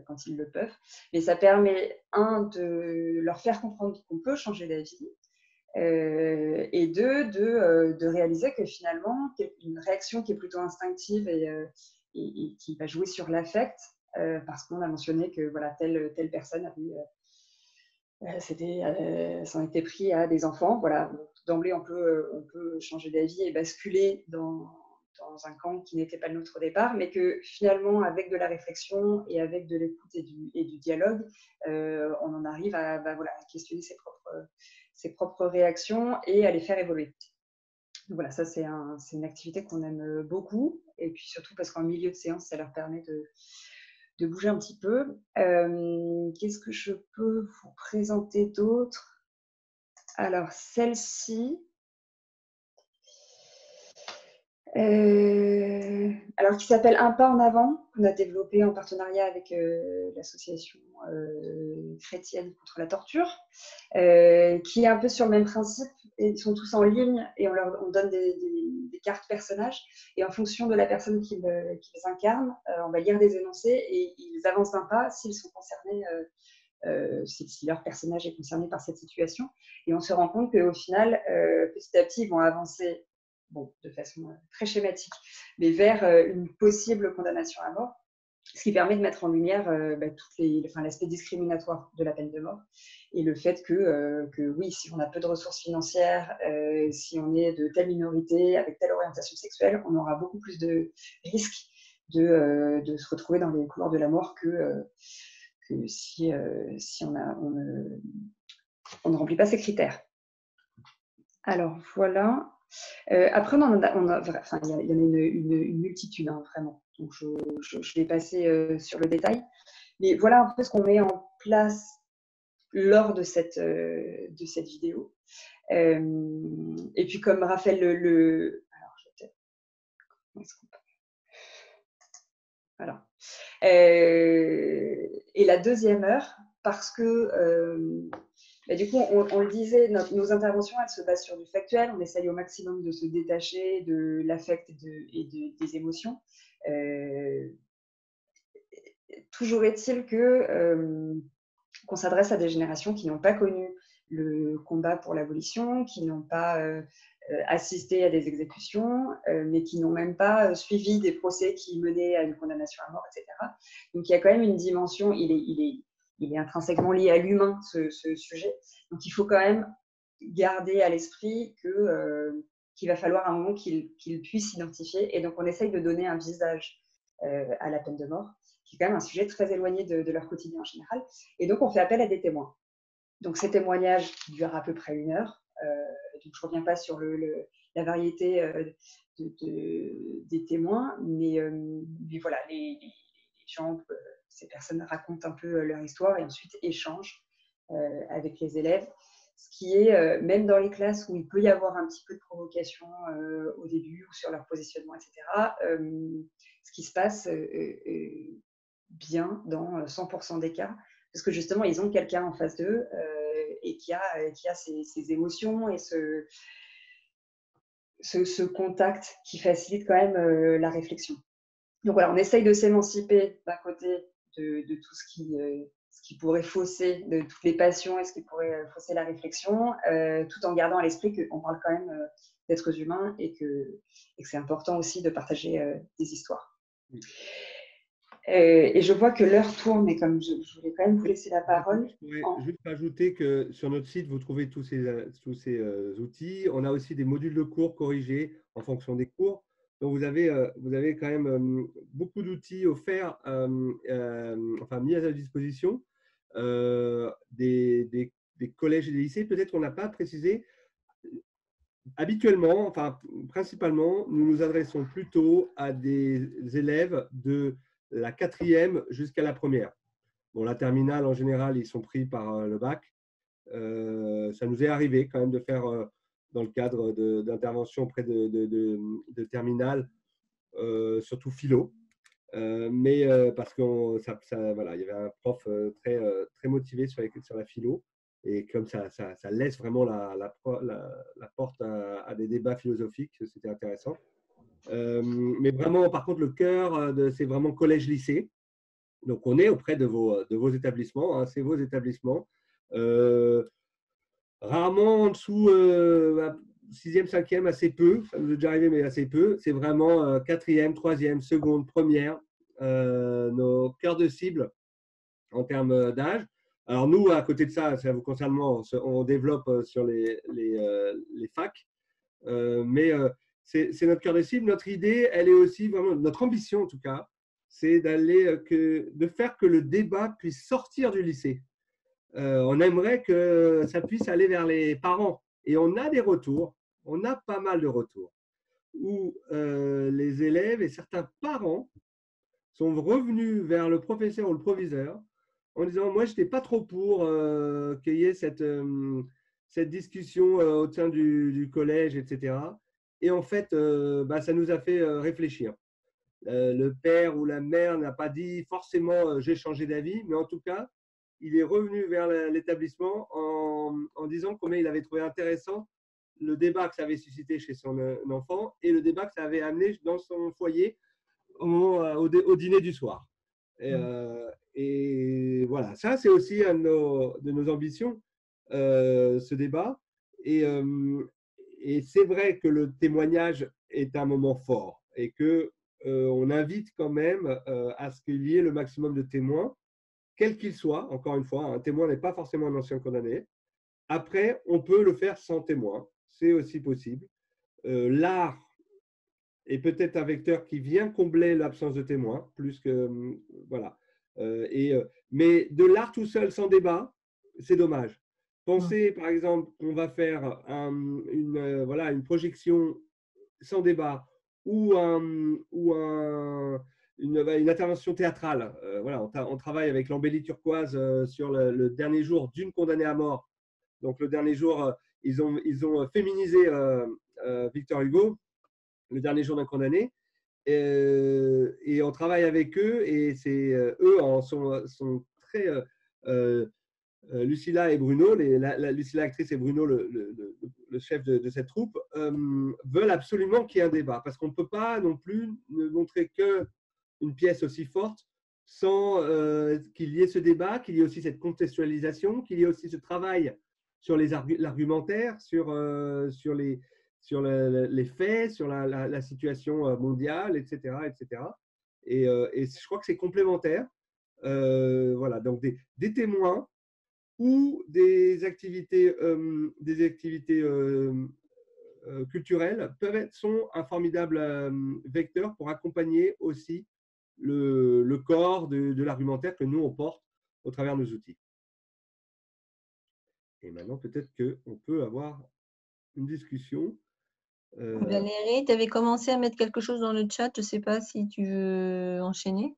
quand ils le peuvent. Mais ça permet, de leur faire comprendre qu'on peut changer d'avis, et de réaliser que finalement, une réaction qui est plutôt instinctive et qui va jouer sur l'affect, parce qu'on a mentionné que voilà, telle personne s'en était pris à des enfants. Voilà. D'emblée, on peut changer d'avis et basculer dans un camp qui n'était pas le nôtre au départ, mais que finalement, avec de la réflexion et avec de l'écoute et du dialogue, on en arrive à questionner ses propres réactions et à les faire évoluer. Donc voilà, ça c'est une activité qu'on aime beaucoup, et puis surtout parce qu'en milieu de séance, ça leur permet de bouger un petit peu. Qu'est-ce que je peux vous présenter d'autre? Alors, celle-ci, alors qui s'appelle Un pas en avant, qu'on a développé en partenariat avec l'association chrétienne contre la torture, qui est un peu sur le même principe. Et ils sont tous en ligne et on donne des cartes personnages, et en fonction de la personne qui les incarne, on va lire des énoncés et ils avancent d'un pas s'ils sont concernés, si leur personnage est concerné par cette situation. Et on se rend compte qu'au final, petit à petit, ils vont avancer, de façon très schématique, mais vers une possible condamnation à mort, ce qui permet de mettre en lumière l'aspect discriminatoire de la peine de mort, et le fait que oui, si on a peu de ressources financières, si on est de telle minorité, avec telle orientation sexuelle, on aura beaucoup plus de risques de se retrouver dans les couloirs de la mort que si on ne remplit pas ces critères. Alors voilà. Après, il y en a une multitude, hein, vraiment. Donc, je vais passer sur le détail. Mais voilà un peu ce qu'on met en place lors de cette vidéo. Et puis, comme Raphaël alors, je vais peut-être... Comment est-ce qu'on peut... Voilà. Et la deuxième heure, parce que... du coup, on le disait, nos interventions, elles se basent sur du factuel. On essaye au maximum de se détacher de l'affect et des émotions. Toujours est-il qu'on s'adresse à des générations qui n'ont pas connu le combat pour l'abolition, qui n'ont pas assisté à des exécutions, mais qui n'ont même pas suivi des procès qui menaient à une condamnation à mort, etc. Donc, il y a quand même une dimension, il est intrinsèquement lié à l'humain, ce sujet. Donc, il faut quand même garder à l'esprit qu'il va falloir un moment qu'ils puissent s'identifier. Et donc, on essaye de donner un visage à la peine de mort, qui est quand même un sujet très éloigné de leur quotidien en général. Et donc, on fait appel à des témoins. Donc, ces témoignages durent à peu près 1 heure. Donc, je ne reviens pas sur la variété des témoins, mais voilà, les gens... ces personnes racontent un peu leur histoire et ensuite échangent avec les élèves. Ce qui est, même dans les classes où il peut y avoir un petit peu de provocation au début ou sur leur positionnement, etc., ce qui se passe bien dans 100% des cas, parce que justement, ils ont quelqu'un en face d'eux et qui a ces émotions et ce contact qui facilite quand même la réflexion. Donc voilà, on essaye de s'émanciper d'un côté de tout ce qui pourrait fausser, de toutes les passions et ce qui pourrait fausser la réflexion, tout en gardant à l'esprit qu'on parle quand même d'êtres humains et que c'est important aussi de partager des histoires. Et je vois que l'heure tourne, et comme je voulais quand même vous laisser la parole. Je pourrais juste rajouter que sur notre site, vous trouvez tous ces outils. On a aussi des modules de cours corrigés en fonction des cours. Donc, vous avez quand même beaucoup d'outils offerts, enfin mis à la disposition des collèges et des lycées. Peut-être qu'on n'a pas précisé. Habituellement, enfin principalement, nous nous adressons plutôt à des élèves de la 4e jusqu'à la 1re. Bon, la terminale, en général, ils sont pris par le bac. Ça nous est arrivé quand même de faire, dans le cadre d'interventions auprès de terminale, surtout philo. Mais parce que voilà, il y avait un prof très motivé sur la philo. Et comme ça laisse vraiment la porte à des débats philosophiques, c'était intéressant. Mais vraiment, par contre, le cœur, c'est vraiment collège-lycée. Donc, on est auprès de vos établissements, hein, c'est vos établissements. Rarement en dessous, 6e, 5e, assez peu, ça nous est déjà arrivé, mais assez peu. C'est vraiment 4e, 3e, seconde, première, nos cœurs de cible en termes d'âge. Alors, nous, à côté de ça, ça vous concerne moins, on développe sur les facs, mais c'est notre cœur de cible. Notre idée, elle est aussi vraiment, notre ambition en tout cas, c'est de faire que le débat puisse sortir du lycée. On aimerait que ça puisse aller vers les parents. Et on a des retours, on a pas mal de retours, où les élèves et certains parents sont revenus vers le professeur ou le proviseur en disant « Moi, je n'étais pas trop pour qu'il y ait cette discussion au sein du collège, etc. » Et en fait, ça nous a fait réfléchir. Le père ou la mère n'a pas dit forcément j'ai changé d'avis, mais en tout cas, il est revenu vers l'établissement en disant combien il avait trouvé intéressant le débat que ça avait suscité chez son enfant et le débat que ça avait amené dans son foyer au dîner du soir. Et voilà, ça c'est aussi une de nos ambitions, ce débat. Et c'est vrai que le témoignage est un moment fort et que on invite quand même à ce qu'il y ait le maximum de témoins, quel qu'il soit. Encore une fois, un témoin n'est pas forcément un ancien condamné. Après, on peut le faire sans témoin, c'est aussi possible. L'art est peut-être un vecteur qui vient combler l'absence de témoins, plus que voilà. Mais de l'art tout seul, sans débat, c'est dommage. Pensez, par exemple, qu'on va faire une projection sans débat ou une intervention théâtrale. Voilà, on travaille avec l'Embellie Turquoise sur le dernier jour d'une condamnée à mort. Donc, le dernier jour, ils ont féminisé Victor Hugo, le dernier jour d'un condamné. Et on travaille avec eux et eux sont très… Lucilla et Bruno, Lucilla actrice et Bruno le chef de cette troupe, veulent absolument qu'il y ait un débat parce qu'on ne peut pas non plus ne montrer qu'une pièce aussi forte sans qu'il y ait ce débat, qu'il y ait aussi cette contextualisation, qu'il y ait aussi ce travail sur l'argumentaire, sur les faits, sur la situation mondiale, etc. etc. Et je crois que c'est complémentaire. Voilà, donc des témoins ou des activités culturelles sont un formidable vecteur pour accompagner aussi le corps de l'argumentaire que nous, on porte au travers de nos outils. Et maintenant, peut-être qu'on peut avoir une discussion. Valérie, tu avais commencé à mettre quelque chose dans le chat. Je ne sais pas si tu veux enchaîner.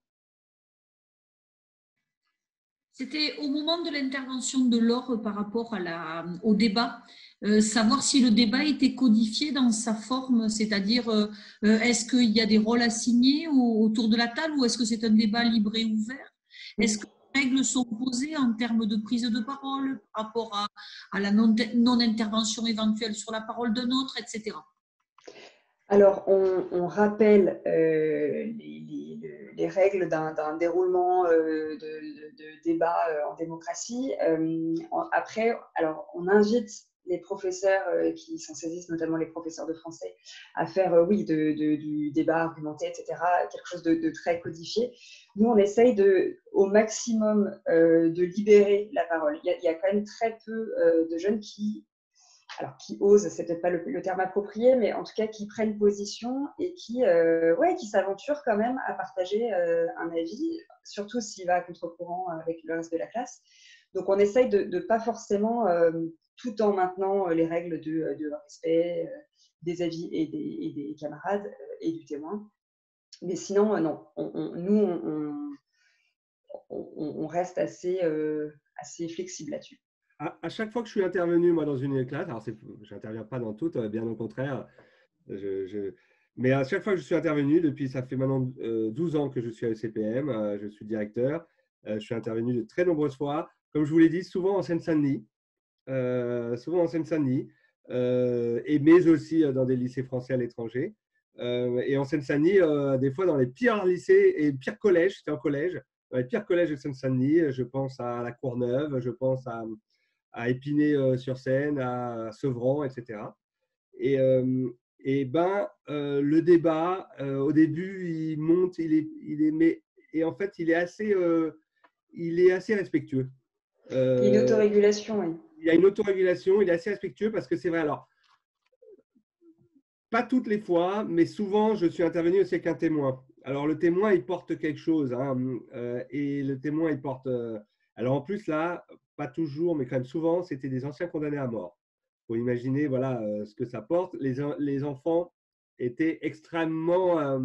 C'était au moment de l'intervention de Laure par rapport au débat, savoir si le débat était codifié dans sa forme, c'est-à-dire est-ce qu'il y a des rôles assignés autour de la table ou est-ce que c'est un débat libre et ouvert? Est-ce que les règles sont posées en termes de prise de parole par rapport à la non-intervention éventuelle sur la parole d'un autre, etc. Alors, on rappelle les règles d'un déroulement de débat en démocratie. Après, alors, on invite les professeurs qui s'en saisissent, notamment les professeurs de français, à faire, oui, du débat argumenté, etc., quelque chose de très codifié. Nous, on essaye au maximum de libérer la parole. Il y a quand même très peu de jeunes qui osent, c'est peut-être pas le terme approprié, mais en tout cas qui prennent position et qui s'aventurent quand même à partager un avis, surtout s'il va à contre-courant avec le reste de la classe. Donc on essaye de pas forcément, tout en maintenant les règles de respect des avis et des camarades et du témoin. Mais sinon, non, on reste assez flexible là-dessus. À chaque fois que je suis intervenu, moi, dans une classe, alors je n'interviens pas dans toutes, bien au contraire, mais à chaque fois que je suis intervenu, depuis ça fait maintenant 12 ans que je suis à l'ECPM, je suis directeur, je suis intervenu de très nombreuses fois, comme je vous l'ai dit, souvent en Seine-Saint-Denis, mais aussi dans des lycées français à l'étranger. Et en Seine-Saint-Denis, des fois dans les pires lycées et pires collèges, c'était en collège, dans les pires collèges de Seine-Saint-Denis, je pense à la Courneuve, je pense à Épinay-sur-Seine, à Sevran, etc. Le débat, au début, il monte, et en fait, il est assez respectueux. Il y a une autorégulation, oui. Il y a une autorégulation, il est assez respectueux parce que c'est vrai. Alors, pas toutes les fois, mais souvent, je suis intervenu aussi avec un témoin. Alors, le témoin, il porte quelque chose. Et le témoin, il porte… alors, en plus, là, pas toujours, mais quand même souvent, c'était des anciens condamnés à mort. Il faut imaginer voilà, ce que ça porte. Les enfants étaient extrêmement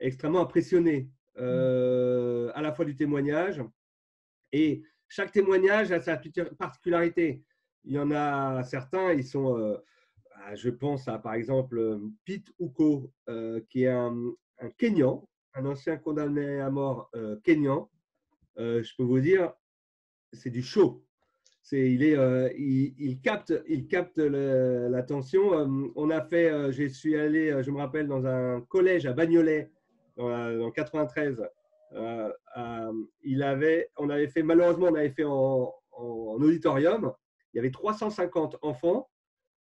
impressionnés à la fois du témoignage. Et chaque témoignage a sa particularité. Il y en a certains, ils sont… je pense à, par exemple, Pete Uko, qui est un Kényan, un ancien condamné à mort kényan. Je peux vous dire, c'est du show. Il capte l'attention. Je suis allé, je me rappelle, dans un collège à Bagnolet, dans 93. Malheureusement, on avait fait en auditorium. Il y avait 350 enfants.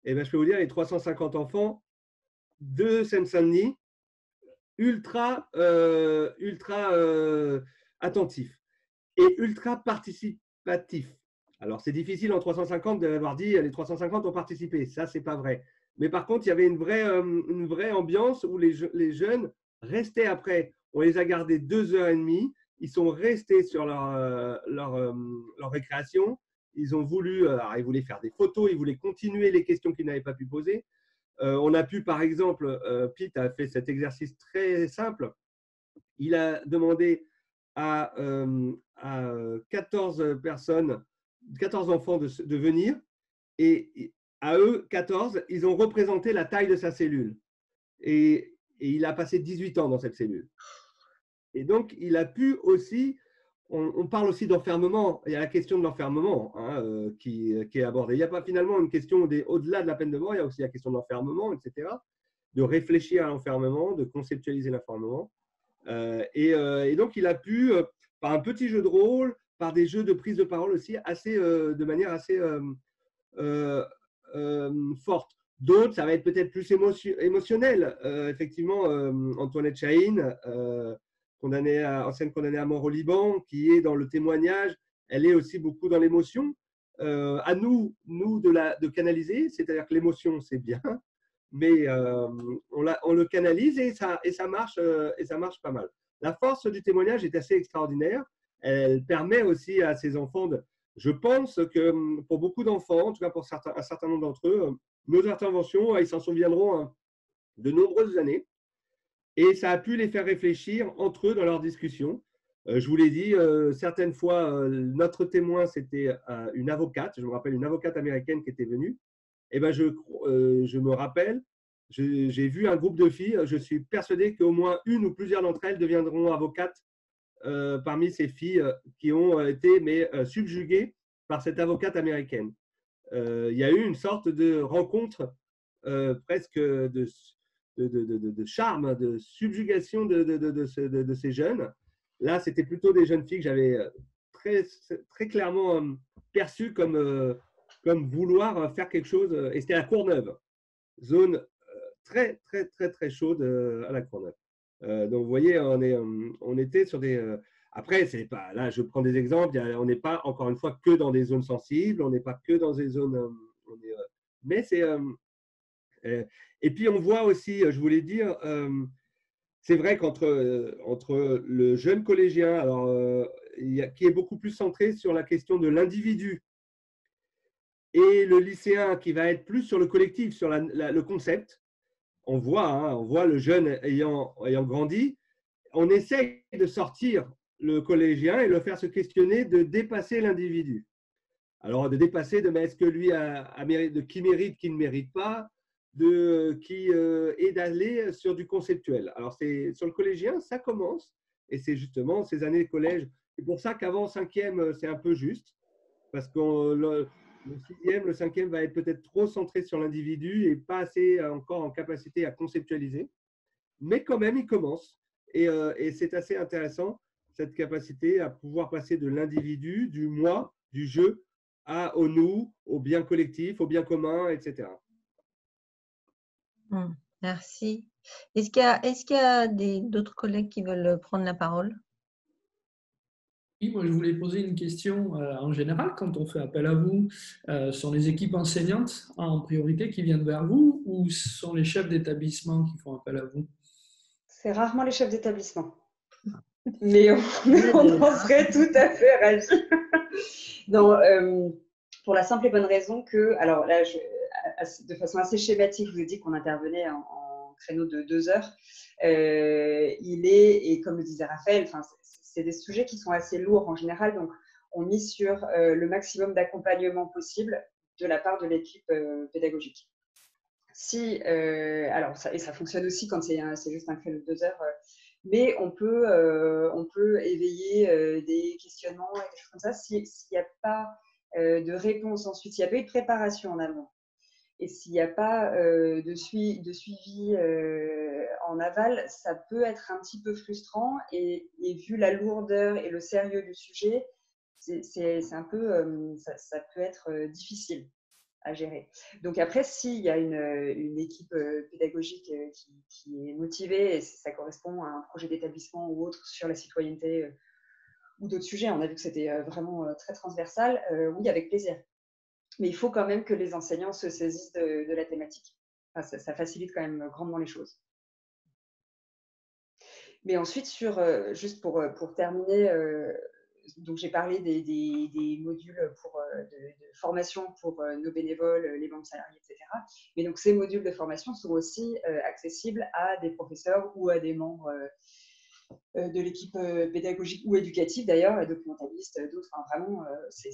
Et bien, je peux vous dire, les 350 enfants de Seine-Saint-Denis, ultra attentifs et ultra participatifs. Alors, c'est difficile en 350 d'avoir dit les 350 ont participé. Ça, c'est pas vrai. Mais par contre, il y avait une vraie ambiance où les jeunes restaient après. On les a gardés 2h30. Ils sont restés sur leur récréation. Ils voulaient faire des photos, ils voulaient continuer les questions qu'ils n'avaient pas pu poser. On a pu, par exemple, Pete a fait cet exercice très simple. Il a demandé à 14 personnes, 14 enfants de venir, et à eux, 14, ils ont représenté la taille de sa cellule. Et il a passé 18 ans dans cette cellule. Et donc, il a pu aussi… On parle aussi d'enfermement. Il y a la question de l'enfermement qui est abordée. Il n'y a pas finalement une question au-delà de la peine de mort, il y a aussi la question de l'enfermement, etc. De réfléchir à l'enfermement, de conceptualiser l'enfermement. Et donc, il a pu, par un petit jeu de rôle, par des jeux de prise de parole aussi, de manière assez forte. D'autres, ça va être peut-être plus émotionnel. Effectivement, Antoinette Chahine, ancienne condamnée à mort au Liban, qui est dans le témoignage, elle est aussi beaucoup dans l'émotion. À nous de canaliser, c'est-à-dire que l'émotion, c'est bien, mais on le canalise et ça marche pas mal. La force du témoignage est assez extraordinaire. Elle permet aussi à ces enfants je pense que pour beaucoup d'enfants, en tout cas pour un certain nombre d'entre eux, nos interventions, ils s'en souviendront de nombreuses années. Et ça a pu les faire réfléchir entre eux dans leurs discussions. Je vous l'ai dit, certaines fois, notre témoin, c'était une avocate. Je me rappelle une avocate américaine qui était venue. Et ben, je me rappelle, j'ai vu un groupe de filles. Je suis persuadé qu'au moins une ou plusieurs d'entre elles deviendront avocates parmi ces filles qui ont été subjuguées par cette avocate américaine. Il y a eu une sorte de rencontre presque de charme, de subjugation de ces jeunes. Là, c'était plutôt des jeunes filles que j'avais très clairement perçues comme comme vouloir faire quelque chose. Et c'était à Courneuve, zone très, très, très, très chaude à la Courneuve. Donc, vous voyez, on était sur des… après, c'est pas, là, je prends des exemples. On n'est pas, encore une fois, que dans des zones sensibles. On n'est pas que dans des zones… mais c'est… et puis, on voit aussi, je voulais dire… c'est vrai entre le jeune collégien, alors, qui est beaucoup plus centré sur la question de l'individu, et le lycéen qui va être plus sur le collectif, sur le concept, on voit le jeune ayant grandi, on essaye de sortir le collégien et le faire se questionner, de dépasser l'individu. Alors, de dépasser, mais est-ce que lui de qui mérite, qui ne mérite pas, et d'aller sur du conceptuel. Alors, sur le collégien, ça commence, et c'est justement ces années de collège. C'est pour ça qu'avant 5e, c'est un peu juste, parce que le 6e, le 5e va être peut-être trop centré sur l'individu et pas assez encore en capacité à conceptualiser. Mais quand même, il commence. Et c'est assez intéressant, cette capacité à pouvoir passer de l'individu, du moi, du je, au nous, au bien collectif, au bien commun, etc. Merci. Est-ce qu'il y a d'autres collègues qui veulent prendre la parole? Oui, moi je voulais poser une question en général. Quand on fait appel à vous, sont les équipes enseignantes en priorité qui viennent vers vous ou sont les chefs d'établissement qui font appel à vous? C'est rarement les chefs d'établissement. Mais on en serait tout à fait ravis. Non, pour la simple et bonne raison que, alors là, de façon assez schématique, je vous ai dit qu'on intervenait en créneau de 2 heures. Et comme le disait Raphaël, c'est des sujets qui sont assez lourds en général, donc on mise sur le maximum d'accompagnement possible de la part de l'équipe pédagogique. Alors ça fonctionne aussi quand c'est juste un créneau de 2 heures, mais on peut éveiller des questionnements et des choses comme ça s'il n'y a pas de réponse ensuite, s'il n'y a pas eu de préparation en amont. Et s'il n'y a pas de suivi en aval, ça peut être un petit peu frustrant. Et vu la lourdeur et le sérieux du sujet, c'est un peu, ça peut être difficile à gérer. Donc après, s'il y a une équipe pédagogique qui est motivée, et ça correspond à un projet d'établissement ou autre sur la citoyenneté ou d'autres sujets, on a vu que c'était vraiment très transversal, oui, avec plaisir. Mais il faut quand même que les enseignants se saisissent de la thématique. Ça facilite quand même grandement les choses. Mais ensuite, juste pour terminer, donc j'ai parlé des modules de formation pour nos bénévoles, les membres salariés, etc. Mais donc ces modules de formation sont aussi accessibles à des professeurs ou à des membres de l'équipe pédagogique ou éducative d'ailleurs, documentalistes, d'autres. Vraiment, c'est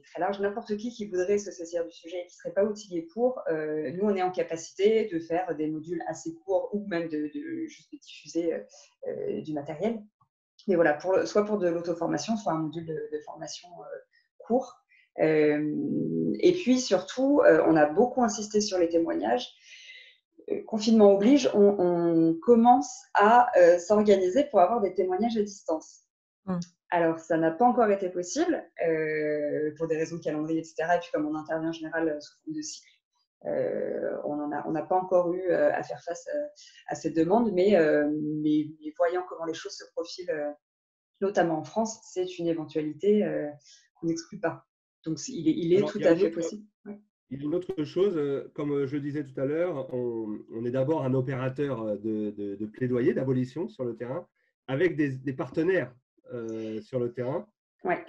très large. N'importe qui voudrait se saisir du sujet et qui ne serait pas outillé pour, nous, on est en capacité de faire des modules assez courts ou même juste de diffuser du matériel. Mais voilà, soit pour de l'auto-formation, soit un module de formation court. Et puis surtout, on a beaucoup insisté sur les témoignages. Confinement oblige, on commence à s'organiser pour avoir des témoignages à distance. Alors, ça n'a pas encore été possible pour des raisons de calendrier, etc. Et puis, comme on intervient en général sous forme de cycle, on n'a pas encore eu à faire face à cette demande, mais voyant comment les choses se profilent, notamment en France, c'est une éventualité qu'on n'exclut pas. Donc, il est tout à fait possible. Ouais. Il y a une autre chose, comme je le disais tout à l'heure, on est d'abord un opérateur de plaidoyer, d'abolition sur le terrain, avec des partenaires sur le terrain. Ouais.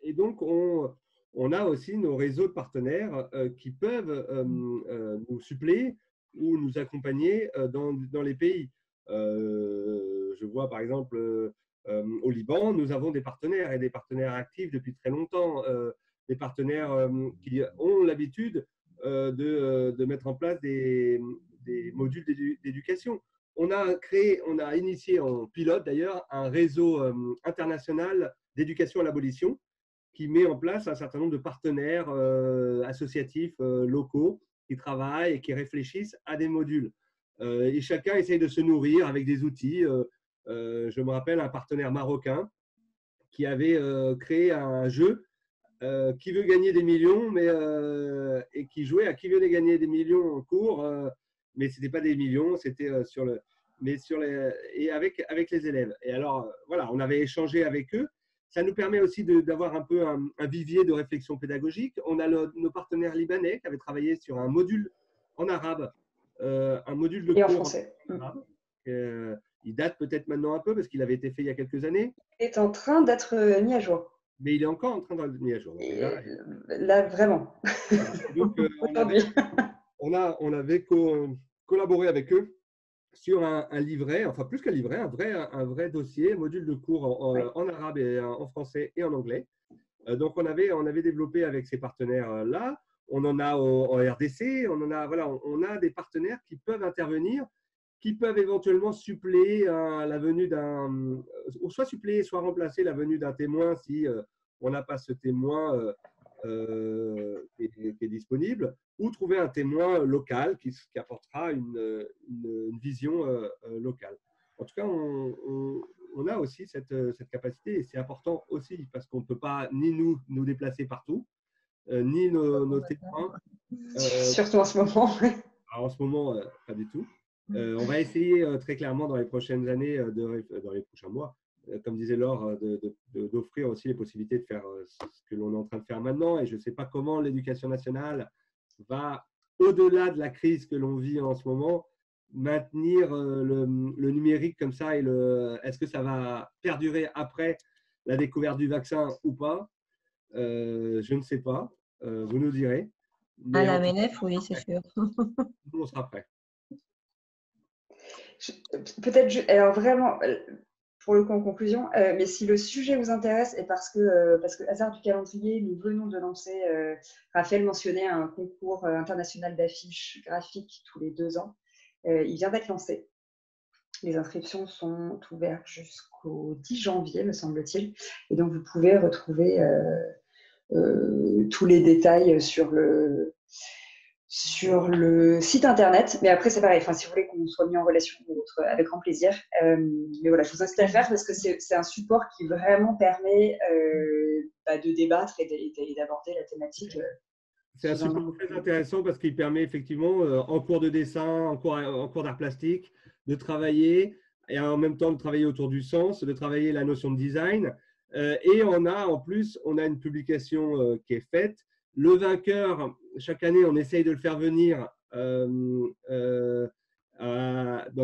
Et donc, on a aussi nos réseaux de partenaires qui peuvent nous suppléer ou nous accompagner dans les pays. Je vois par exemple au Liban, nous avons des partenaires et des partenaires actifs depuis très longtemps. Des partenaires qui ont l'habitude de mettre en place des modules d'éducation. On a initié en pilote d'ailleurs un réseau international d'éducation à l'abolition qui met en place un certain nombre de partenaires associatifs locaux qui travaillent et qui réfléchissent à des modules. Et chacun essaye de se nourrir avec des outils. Je me rappelle un partenaire marocain qui avait créé un jeu qui veut gagner des millions, et qui jouait à qui venait gagner des millions en cours, mais ce n'était pas des millions, c'était et avec les élèves. Et alors, voilà, on avait échangé avec eux. Ça nous permet aussi d'avoir un peu un vivier de réflexion pédagogique. On a nos partenaires libanais qui avaient travaillé sur un module en arabe, un module de Et en cours français. en arabe. Il date peut-être maintenant un peu parce qu'il avait été fait il y a quelques années. Il est en train d'être mis à jour. Mais il est encore en train d'être mis à jour. Donc, là, vraiment. Voilà. Donc, on avait collaboré avec eux sur un livret, enfin plus qu'un livret, un vrai dossier, module de cours en arabe et en français et en anglais. Donc, on avait développé avec ces partenaires-là. On en a en RDC, on a des partenaires qui peuvent intervenir, qui peuvent éventuellement suppléer la venue soit suppléer, soit remplacer la venue d'un témoin si on n'a pas ce témoin qui est disponible, ou trouver un témoin local qui apportera une vision locale. En tout cas, on a aussi cette capacité, et c'est important aussi parce qu'on ne peut pas ni nous déplacer partout, ni nos témoins. Surtout en ce moment. En ce moment, pas du tout. On va essayer très clairement dans les prochaines années, dans les prochains mois, comme disait Laure, d'offrir aussi les possibilités de faire ce que l'on est en train de faire maintenant. Et je ne sais pas comment l'éducation nationale va, au-delà de la crise que l'on vit en ce moment, maintenir le numérique comme ça. Est-ce que ça va perdurer après la découverte du vaccin ou pas? Je ne sais pas. Vous nous direz. À la MNF, oui, c'est sûr. Nous, on sera prêts. Peut-être, alors vraiment, pour le coup en conclusion, mais si le sujet vous intéresse, et parce que hasard du calendrier, nous venons de lancer, Raphaël mentionnait un concours international d'affiches graphiques tous les 2 ans. Il vient d'être lancé. Les inscriptions sont ouvertes jusqu'au 10 janvier, me semble-t-il. Et donc, vous pouvez retrouver tous les détails sur le site internet. Mais après, c'est pareil. Enfin, si vous voulez qu'on soit mis en relation ou autre, avec grand plaisir. Mais voilà, je vous incite à le faire parce que c'est un support qui vraiment permet de débattre et d'aborder la thématique. C'est un support très intéressant parce qu'il permet effectivement, en cours de dessin, en cours d'art plastique, de travailler et en même temps de travailler autour du sens, de travailler la notion de design. Et en plus, on a une publication qui est faite. Le vainqueur, chaque année, on essaye de le faire venir dans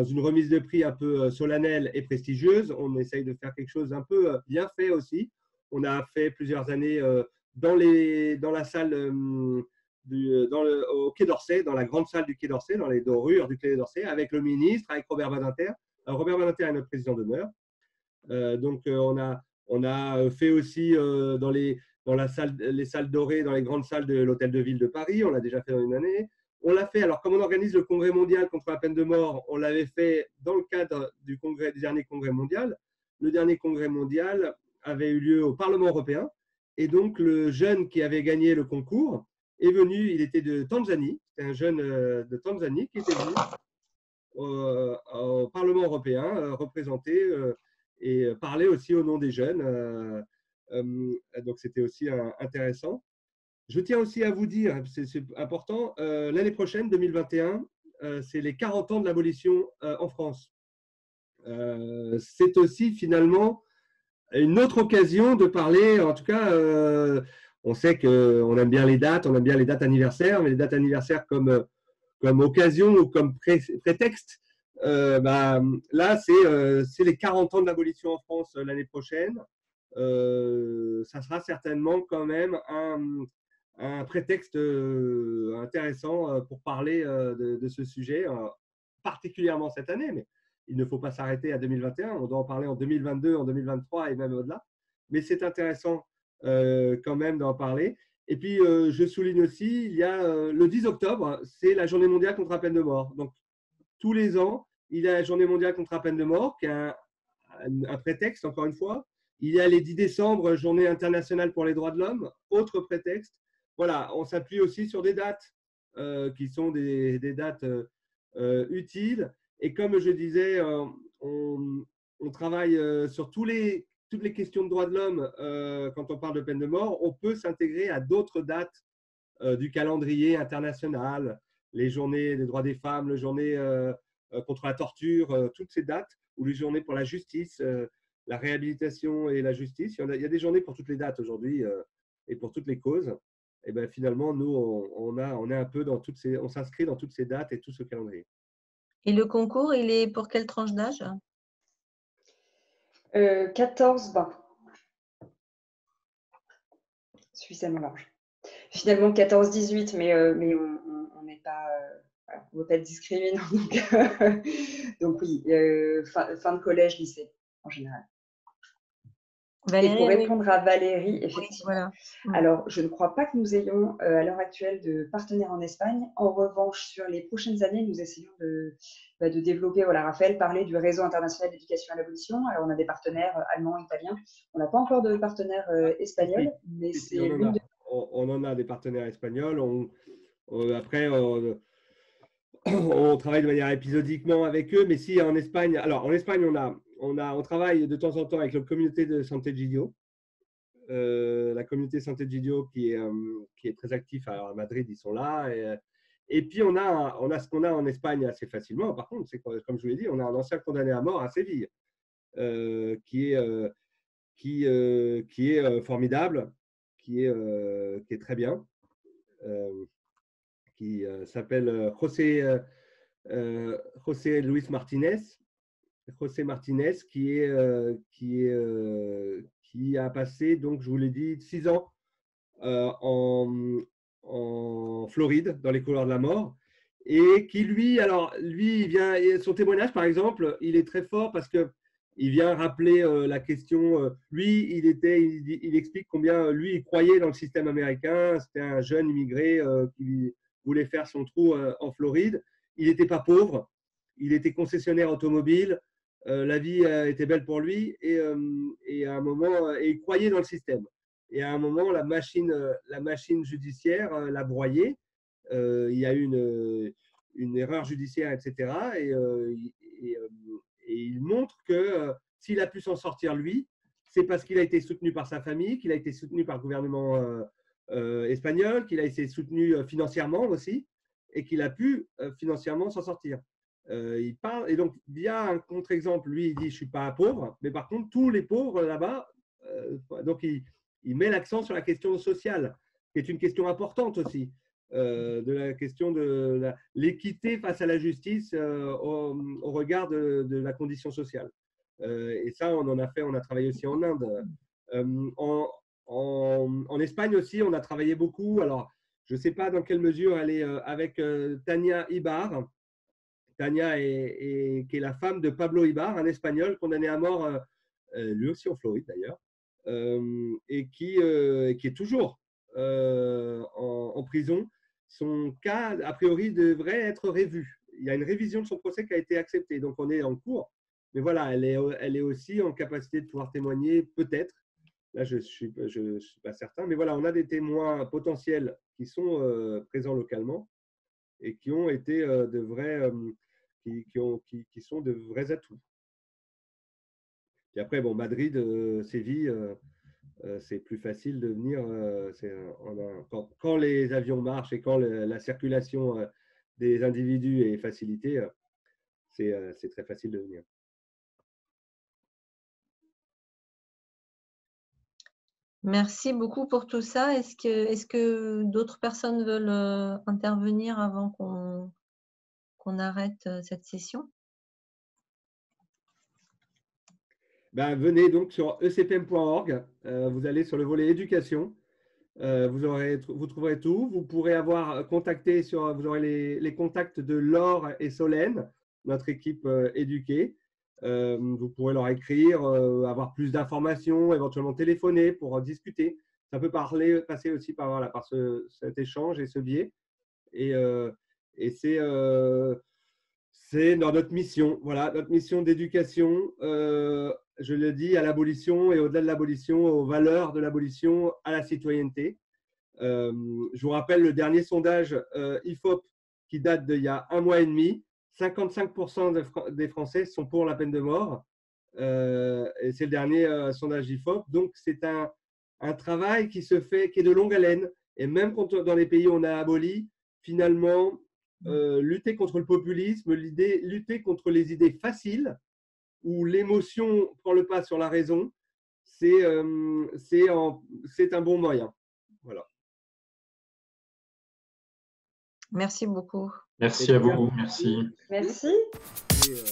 une remise de prix un peu solennelle et prestigieuse. On essaye de faire quelque chose un peu bien fait aussi. On a fait plusieurs années dans la salle au Quai d'Orsay, dans la grande salle du Quai d'Orsay, dans les dorures du Quai d'Orsay, avec le ministre, avec Robert Badinter. Robert Badinter est notre président d'honneur. Donc, on a fait aussi dans les salles dorées, dans les grandes salles de l'Hôtel de Ville de Paris. On l'a déjà fait dans une année. On l'a fait, alors comme on organise le congrès mondial contre la peine de mort, on l'avait fait dans le cadre du dernier congrès mondial. Le dernier congrès mondial avait eu lieu au Parlement européen. Et donc, le jeune qui avait gagné le concours est venu, il était de Tanzanie, c'était un jeune de Tanzanie qui était venu au Parlement européen représenter et parler aussi au nom des jeunes. Donc, c'était aussi intéressant. Je tiens aussi à vous dire, c'est important, l'année prochaine, 2021, c'est les 40 ans de l'abolition en France. C'est aussi finalement une autre occasion de parler, en tout cas, on sait qu'on aime bien les dates, on aime bien les dates anniversaires, mais les dates anniversaires comme occasion ou comme prétexte, là, c'est les 40 ans de l'abolition en France l'année prochaine. Ça sera certainement quand même un prétexte intéressant pour parler de ce sujet, particulièrement cette année, mais il ne faut pas s'arrêter à 2021, on doit en parler en 2022, en 2023 et même au-delà. Mais c'est intéressant quand même d'en parler. Et puis, je souligne aussi, il y a le 10 octobre, c'est la journée mondiale contre la peine de mort. Donc, tous les ans, il y a la journée mondiale contre la peine de mort, qui est un prétexte, encore une fois. Il y a les 10 décembre, journée internationale pour les droits de l'homme, autre prétexte. Voilà, on s'appuie aussi sur des dates qui sont des dates utiles. Et comme je disais, on travaille sur tous les toutes les questions de droits de l'homme, quand on parle de peine de mort, on peut s'intégrer à d'autres dates du calendrier international, les journées des droits des femmes, les journées contre la torture, toutes ces dates, ou les journées pour la justice, la réhabilitation et la justice. Il y a des journées pour toutes les dates aujourd'hui et pour toutes les causes. Et ben finalement, nous, on est un peu dans on s'inscrit dans toutes ces dates et tout ce calendrier. Et le concours, il est pour quelle tranche d'âge? 14-20. Suffisamment large. Finalement, 14-18, mais on n'est pas, voilà, on ne veut pas être discriminant. Donc oui, fin de collège, lycée, en général. Valérie, et pour répondre à Valérie, effectivement. Oui, voilà. Alors, je ne crois pas que nous ayons à l'heure actuelle de partenaires en Espagne. En revanche, sur les prochaines années, nous essayons de développer. Voilà, Raphaël parlait du réseau international d'éducation à l'abolition. Alors, on a des partenaires allemands, italiens. On n'a pas encore de partenaires espagnols, mais c'est l'une de... On en a des partenaires espagnols. Après, on travaille de manière épisodiquement avec eux, mais si en Espagne, alors en Espagne, on travaille de temps en temps avec la communauté de Santé Gidio, la communauté Santé Gidio qui est très active à Madrid, ils sont là. Et puis on a ce qu'on a en Espagne assez facilement. Par contre, c'est comme je vous l'ai dit, on a un ancien condamné à mort à Séville, qui est formidable, qui est très bien. Qui s'appelle José Luis Martinez. José Martinez, qui a passé, donc je vous l'ai dit, 6 ans en Floride, dans les couloirs de la mort, et qui lui, il vient, son témoignage par exemple, il est très fort parce que il vient rappeler la question. Lui, il explique combien lui il croyait dans le système américain. C'était un jeune immigré qui voulait faire son trou en Floride. Il n'était pas pauvre, il était concessionnaire automobile. La vie était belle pour lui et à un moment, il croyait dans le système. Et à un moment, la machine judiciaire l'a broyé. Il y a eu une erreur judiciaire, etc. Et il montre que s'il a pu s'en sortir lui, c'est parce qu'il a été soutenu par sa famille, qu'il a été soutenu par le gouvernement espagnol, qu'il a été soutenu financièrement aussi, et qu'il a pu financièrement s'en sortir. Il parle, et donc, via un contre-exemple, lui, il dit « je ne suis pas pauvre », mais par contre, tous les pauvres là-bas, donc il met l'accent sur la question sociale, qui est une question importante aussi, de la question de l'équité face à la justice au regard de la condition sociale. Et ça, on a travaillé aussi en Inde. En Espagne aussi, on a travaillé beaucoup. Alors, je ne sais pas dans quelle mesure elle est avec Tania Ibar. Tania qui est la femme de Pablo Ibar, un Espagnol condamné à mort, lui aussi en Floride d'ailleurs, et qui est toujours en prison. Son cas, a priori, devrait être revu. Il y a une révision de son procès qui a été acceptée, donc on est en cours. Mais voilà, elle est aussi en capacité de pouvoir témoigner, peut-être. Là, je ne suis pas certain. Mais voilà, on a des témoins potentiels qui sont présents localement et qui ont été de vrais, qui sont de vrais atouts. Et après, bon, Madrid, Séville, c'est plus facile de venir. Quand les avions marchent et quand la circulation des individus est facilitée, c'est très facile de venir. Merci beaucoup pour tout ça. Est-ce que d'autres personnes veulent intervenir avant qu'on arrête cette session? Ben, venez donc sur ecpm.org. Vous allez sur le volet éducation. Vous trouverez tout. Vous pourrez avoir contacté vous aurez les contacts de Laure et Solène, notre équipe éduquée. Vous pourrez leur écrire, avoir plus d'informations, éventuellement téléphoner pour discuter. Ça peut passer aussi par cet échange et ce biais. Et c'est dans notre mission. Voilà, notre mission d'éducation, je le dis, à l'abolition et au-delà de l'abolition, aux valeurs de l'abolition, à la citoyenneté. Je vous rappelle le dernier sondage IFOP qui date d'il y a 1 mois et demi. 55% des Français sont pour la peine de mort. Et c'est le dernier sondage IFOP. Donc, c'est un travail qui se fait, qui est de longue haleine. Et même quand dans les pays où on a aboli, finalement, lutter contre le populisme, lutter contre les idées faciles, où l'émotion prend le pas sur la raison, c'est un bon moyen. Voilà. Merci beaucoup. Merci à vous. Merci. Merci. Et,